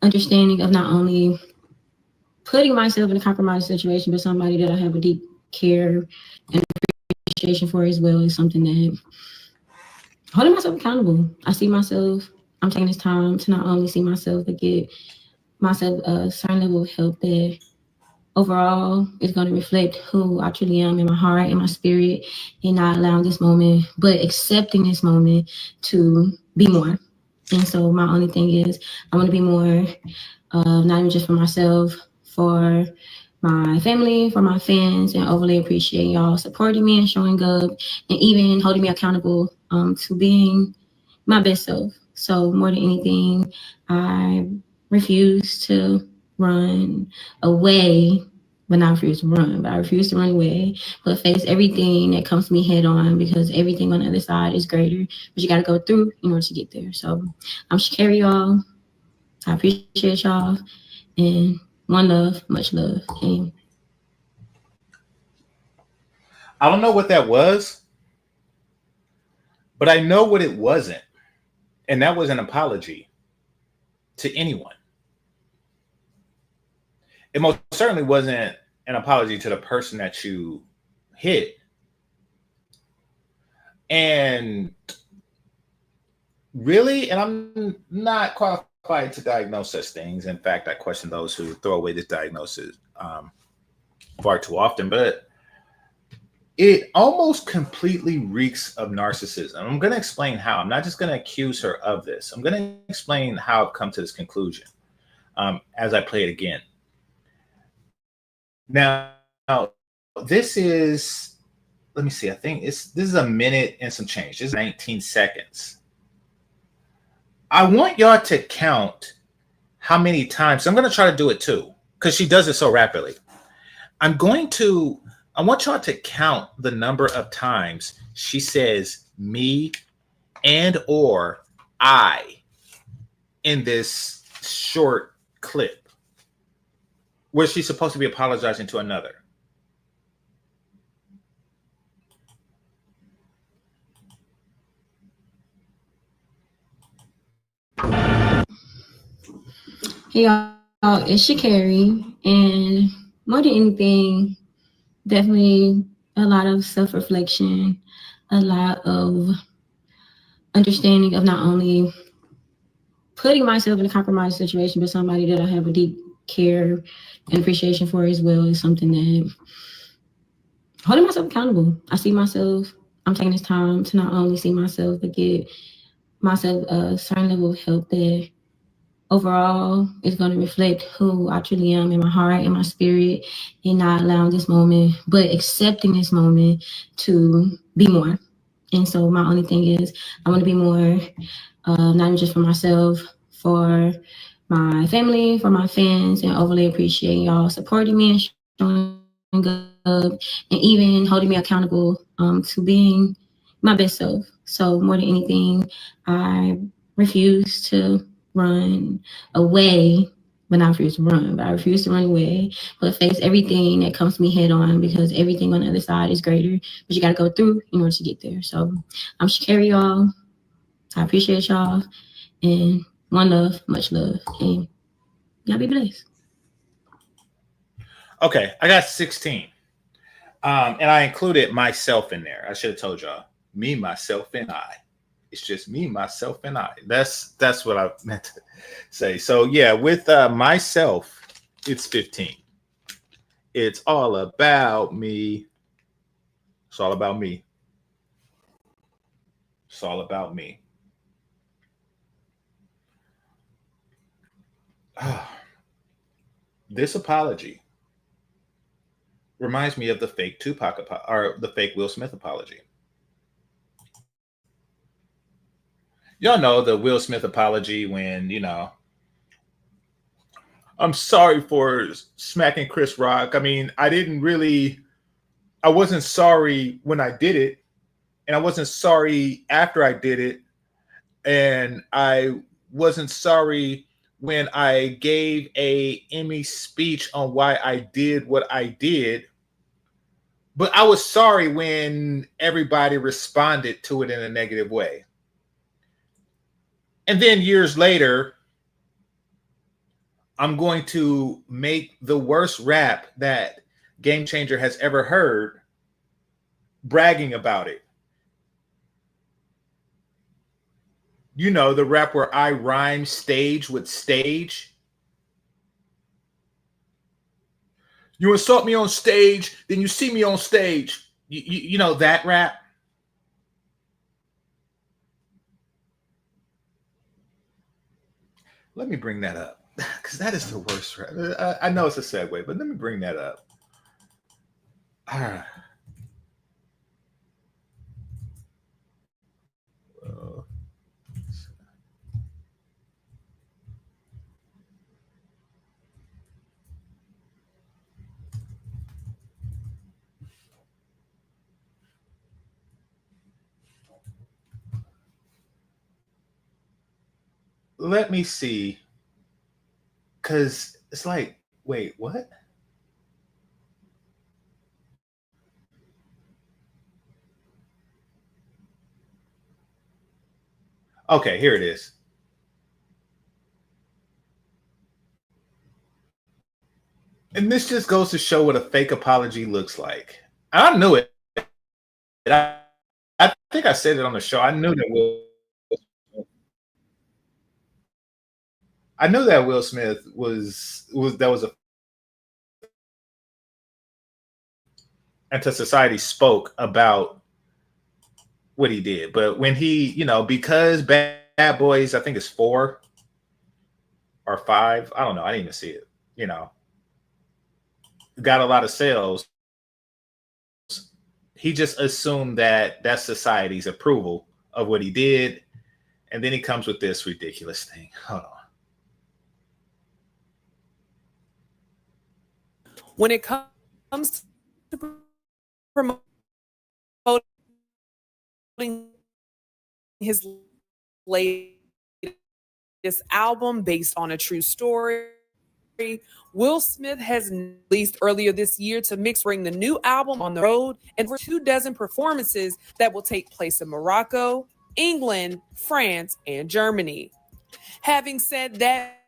understanding of not only putting myself in a compromised situation, but somebody that I have a deep care and appreciation for as well is something that holding myself accountable. I see myself, I'm taking this time to not only see myself, but get myself a certain level of help that overall is going to reflect who I truly am in my heart and my spirit, and not allowing this moment, but accepting this moment to be more. And so my only thing is I want to be more, not even just for myself, for my family, for my fans, and overly appreciate y'all supporting me and showing up and even holding me accountable to being my best self. So more than anything, I refuse to run away, but not refuse to run, but I refuse to run away, but face everything that comes to me head on, because everything on the other side is greater, but you got to go through in order to get there. So I'm Sha'carri, y'all. I appreciate y'all, and one love, much love. And I don't know what that was, but I know what it wasn't. And that was an apology to anyone. It most certainly wasn't an apology to the person that you hit. And really, and I'm not qualified to diagnose such things. In fact, I question those who throw away this diagnosis far too often. But it almost completely reeks of narcissism. I'm going to explain how. I'm not just going to accuse her of this. I'm going to explain how I've come to this conclusion as I play it again. Now, this is, let me see, I think this is a minute and some change. This is 19 seconds. I want y'all to count how many times, I'm going to try to do it too, because she does it so rapidly. I want y'all to count the number of times she says me and or I in this short clip where she's supposed to be apologizing to another. hey y'all, it's Sha'carri, and more than anything, definitely a lot of self-reflection, a lot of understanding of not only putting myself in a compromised situation, but somebody that I have a deep care and appreciation for as well is something that holding myself accountable. I see myself, I'm taking this time to not only see myself, but get myself a certain level of help that overall is going to reflect who I truly am in my heart and my spirit, and not allowing this moment, but accepting this moment to be more. And so my only thing is I want to be more, not even just for myself, for my family, for my fans, and overly appreciate y'all supporting me and showing up and even holding me accountable to being my best self. So more than anything, I refuse to run away, but not refuse to run, but I refuse to run away, but face everything that comes to me head on, because everything on the other side is greater, but you got to go through in order to get there. So I'm Sha'carri, y'all. I appreciate y'all, and one love, much love, and y'all be blessed. Okay, I got 16. And I included myself in there. I should have told y'all. Me, myself, and I. It's just me, myself, and I. That's what I meant to say. So yeah, with myself, it's 15. It's all about me. It's all about me. It's all about me. This apology reminds me of the fake or the fake Will Smith apology. Y'all know the Will Smith apology when, I'm sorry for smacking Chris Rock. I mean, I wasn't sorry when I did it, and I wasn't sorry after I did it, and I wasn't sorry when I gave a Emmy speech on why I did what I did. But I was sorry when everybody responded to it in a negative way. And then years later, I'm going to make the worst rap that GameChanger has ever heard, bragging about it. You know, the rap where I rhyme stage with stage. You insult me on stage, then you see me on stage. You know that rap? Let me bring that up, because that is the worst rap. I know it's a segue, but let me bring that up. All right. Let me see, because it's like, wait, what? Okay, here it is. And this just goes to show what a fake apology looks like. I knew it. I think I said it on the show. I knew that Will Smith was a anti society spoke about what he did. But when he, because Bad Boys, I think it's 4 or 5. I don't know. I didn't even see it. Got a lot of sales. He just assumed that that's society's approval of what he did. And then he comes with this ridiculous thing. Hold on. When it comes to promoting his latest album based on a true story, Will Smith has released earlier this year to bring the new album on the road and for 24 performances that will take place in Morocco, England, France, and Germany. Having said that,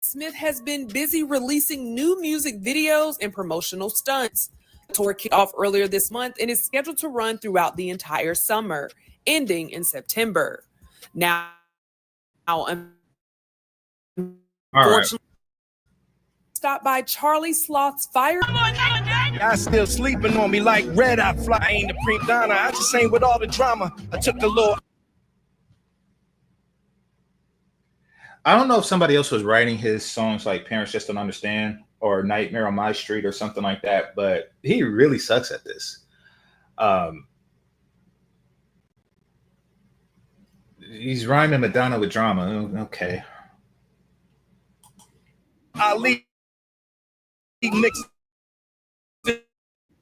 Smith has been busy releasing new music videos and promotional stunts. The tour kicked off earlier this month and is scheduled to run throughout the entire summer, ending in September. Now, unfortunately, stopped by Charlie Sloth's Fire. Y'all still sleeping on me like red eye fly. I ain't the prima donna. I just ain't with all the drama. I took the little. I don't know if somebody else was writing his songs like Parents Just Don't Understand or Nightmare on My Street or something like that, but he really sucks at this. He's rhyming Madonna with drama. Okay. Ali mixed it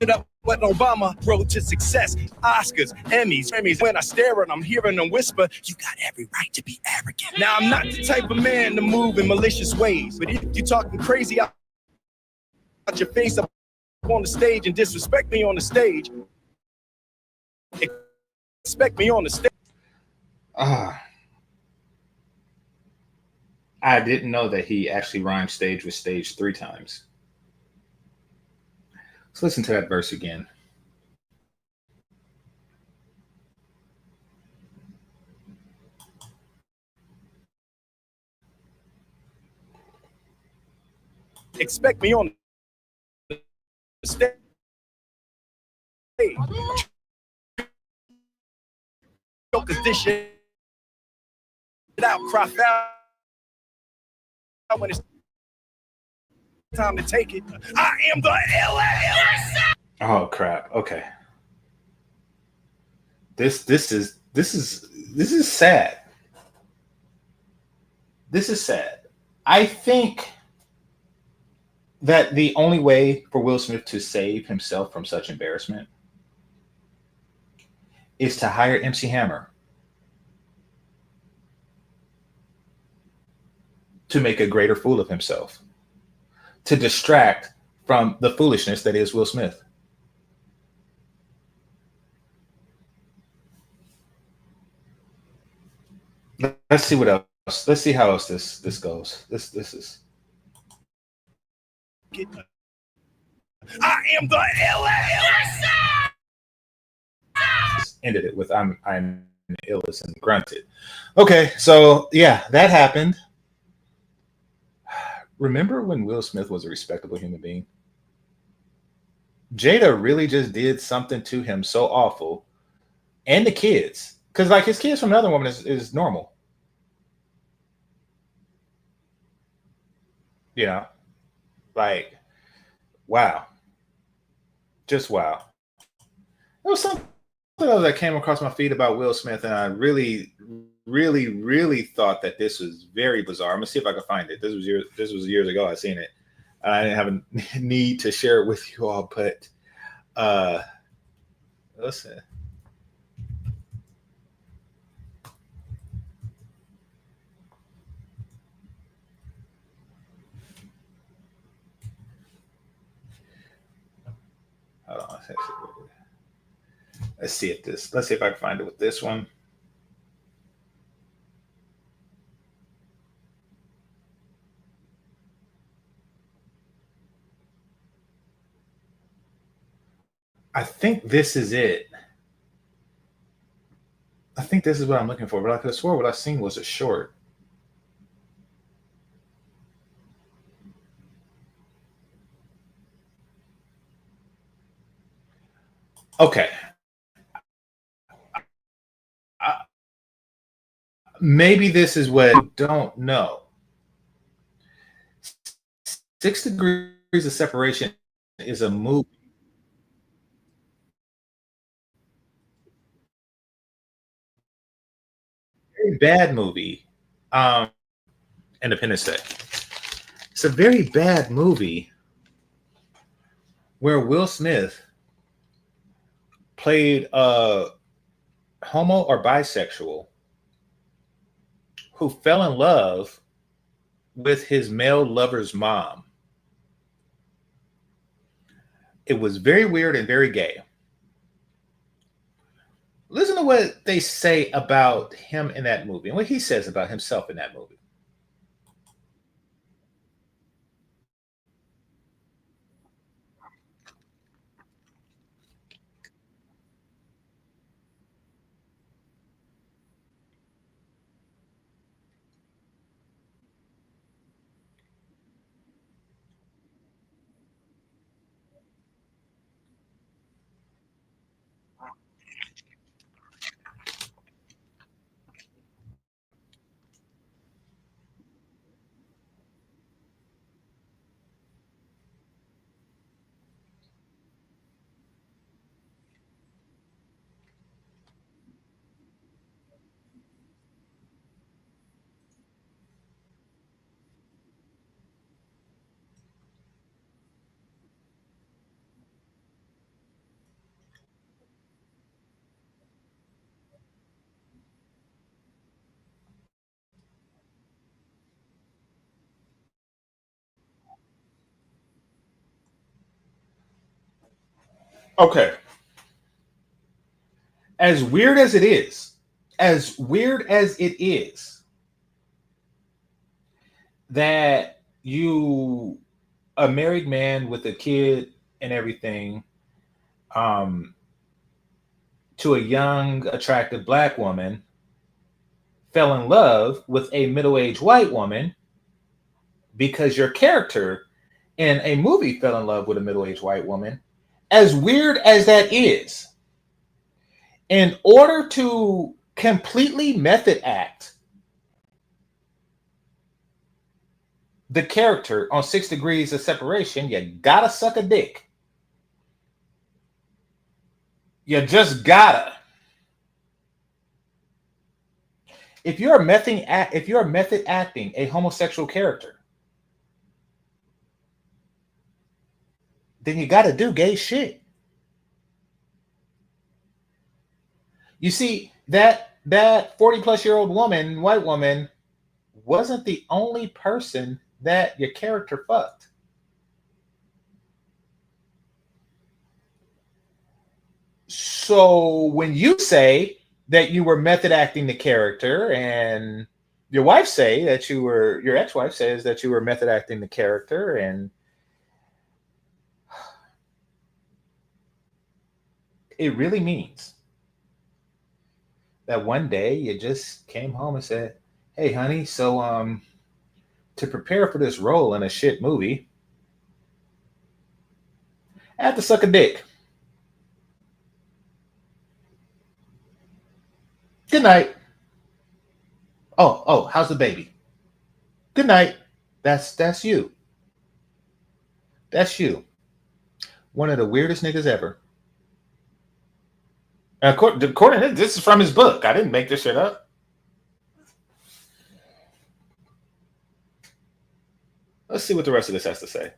up with Obama, road to success, Oscars, Emmys. When I stare and I'm hearing them whisper, you got every right to be arrogant. Now I'm not the type of man to move in malicious ways, but if you're talking crazy out your face up on the stage and disrespect me on the stage, expect me on the stage. I didn't know that he actually rhymed stage with stage 3 times. Let's listen to that verse again. Expect me on the stage. Cause this shit out, cry foul when it's time to take it. I am the LA. Oh crap. Okay. This is sad. This is sad. I think that the only way for Will Smith to save himself from such embarrassment is to hire MC Hammer to make a greater fool of himself, to distract from the foolishness that is Will Smith. Let's see what else. Let's see how else this goes. This is. I am the LA. Ended it with I'm illest and grunted. Okay, so yeah, that happened. Remember when Will Smith was a respectable human being? Jada really just did something to him so awful, and the kids, because like his kids from another woman is normal. Yeah, like wow, just wow. There was something else that came across my feed about Will Smith, and I really, really, really thought that this was very bizarre. I'm gonna see if I can find it. This was years ago. I seen it. I didn't have a need to share it with you all, but listen. Hold on. Let's see if I can find it with this one. I think this is it. I think this is what I'm looking for, but I could have swore what I seen was a short. Okay. Maybe this is what I don't know. 6 Degrees of Separation is a movie. Very bad movie. Independence Day. It's a very bad movie where Will Smith played a homo or bisexual who fell in love with his male lover's mom. It was very weird and very gay. Listen to what they say about him in that movie and what he says about himself in that movie. Okay. As weird as it is, as weird as it is that you, a married man with a kid, and everything, to a young, attractive black woman, fell in love with a middle-aged white woman because your character in a movie fell in love with a middle-aged white woman, as weird as that is, in order to completely method act the character on 6 Degrees of Separation, you gotta suck a dick. You just gotta. If you're method acting a homosexual character, then you gotta do gay shit. You see, that 40-plus-year-old woman, white woman, wasn't the only person that your character fucked. So when you say that you were method acting the character, and your ex-wife says that you were method acting the character, and it really means that one day you just came home and said, "Hey, honey, so to prepare for this role in a shit movie, I have to suck a dick. Good night. Oh, how's the baby? Good night. That's you. That's you. One of the weirdest niggas ever." According to this is from his book. I didn't make this shit up. Let's see what the rest of this has to say.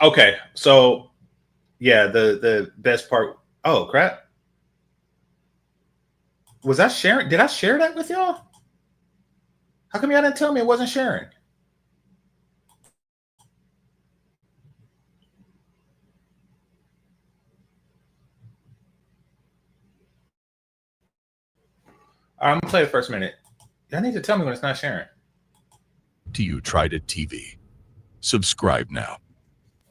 Okay, so yeah, the best part. Oh crap! Was I sharing? Did I share that with y'all? How come y'all didn't tell me it wasn't sharing? All right, I'm gonna play the first minute. Y'all need to tell me when it's not sharing. Do you try to TV? Subscribe now.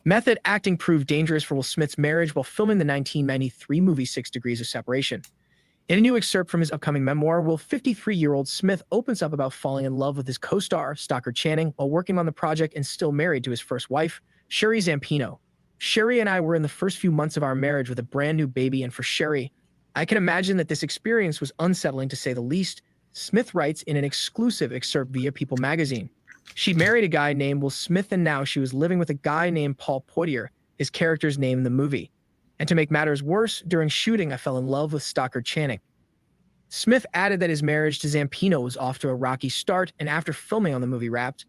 Method acting proved dangerous for Will Smith's marriage while filming the 1993 movie 6 Degrees of Separation. In a new excerpt from his upcoming memoir, Will 53-year-old Smith opens up about falling in love with his co-star, Sha'carri Channing, while working on the project and still married to his first wife, Sherry Zampino. Sherry and I were in the first few months of our marriage with a brand new baby, and for Sherry, I can imagine that this experience was unsettling to say the least, Smith writes in an exclusive excerpt via People magazine. She married a guy named Will Smith, and now she was living with a guy named Paul Poitier, his character's name in the movie. And to make matters worse, during shooting, I fell in love with Sha'carri Channing. Smith added that his marriage to Zampino was off to a rocky start, and after filming on the movie Wrapped,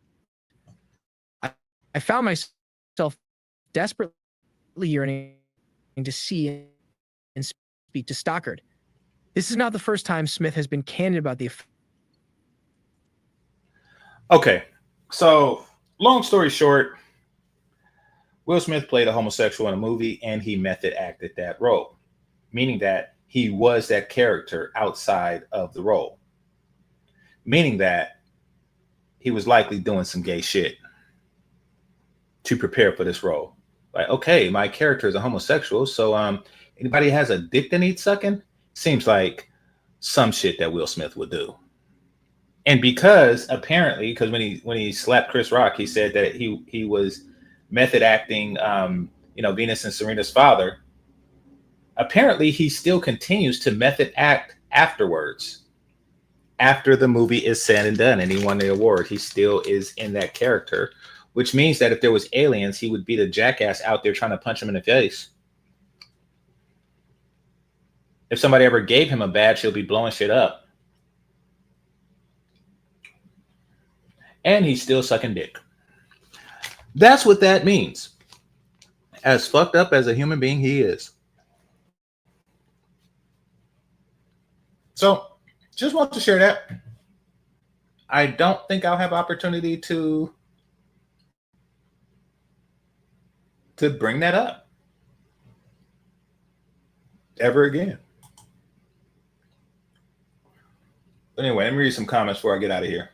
I found myself desperately yearning to see and speak to Sha'carri. This is not the first time Smith has been candid about the affair. Okay, so long story short, Will Smith played a homosexual in a movie, and he method acted that role, meaning that he was that character outside of the role, meaning that he was likely doing some gay shit to prepare for this role. Like, okay, my character is a homosexual, so anybody has a dick that needs sucking? Seems like some shit that Will Smith would do. And because apparently, because when he slapped Chris Rock, he said that he was method acting, Venus and Serena's father. Apparently, he still continues to method act afterwards. After the movie is said and done, and he won the award, he still is in that character, which means that if there was aliens, he would be the jackass out there trying to punch him in the face. If somebody ever gave him a badge, he'll be blowing shit up. And he's still sucking dick. That's what that means. As fucked up as a human being he is. So, just want to share that. I don't think I'll have opportunity to bring that up ever again. Anyway, let me read some comments before I get out of here.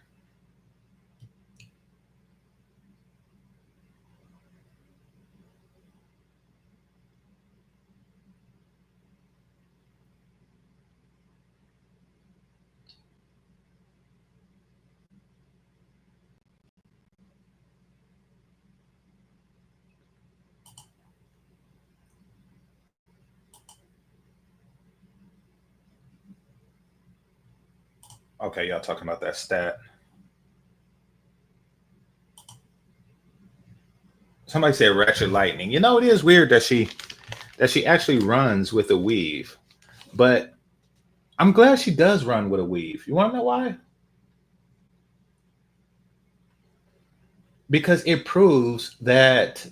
Okay, y'all talking about that stat. Somebody said Wretched Lightning. You know, it is weird that she actually runs with a weave. But I'm glad she does run with a weave. You want to know why? Because it proves that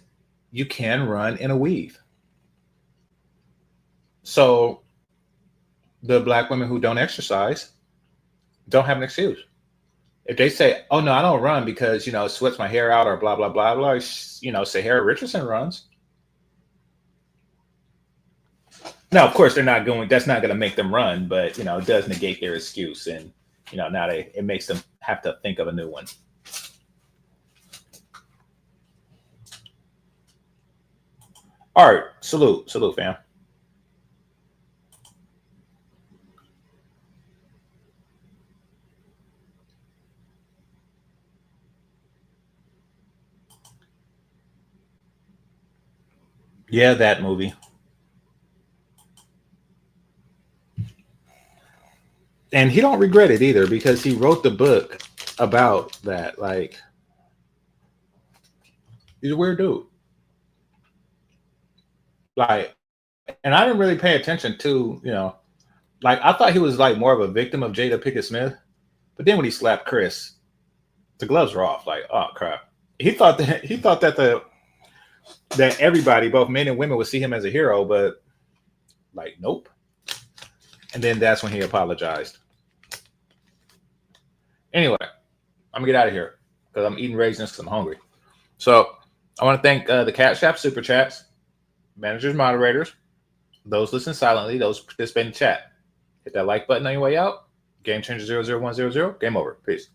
you can run in a weave. So the black women who don't exercise don't have an excuse. If they say, oh, no, I don't run because, it sweats my hair out or blah, blah, blah, blah, Sha'carri Richardson runs. Now, of course, that's not going to make them run, but, it does negate their excuse. And, now it makes them have to think of a new one. All right. Salute, fam. Yeah, that movie. And he don't regret it either because he wrote the book about that. Like, he's a weird dude. Like, and I didn't really pay attention to, like, I thought he was like more of a victim of Jada Pinkett Smith. But then when he slapped Chris, the gloves were off. Like, oh crap. He thought that everybody, both men and women, would see him as a hero, but like, nope. And then that's when he apologized. Anyway, I'm gonna get out of here because I'm eating raisins because I'm hungry. So I want to thank the Cat Shop Super Chats, managers, moderators, those listen silently, those participate in chat. Hit that like button on your way out. GameChanger 00100. Game over. Peace.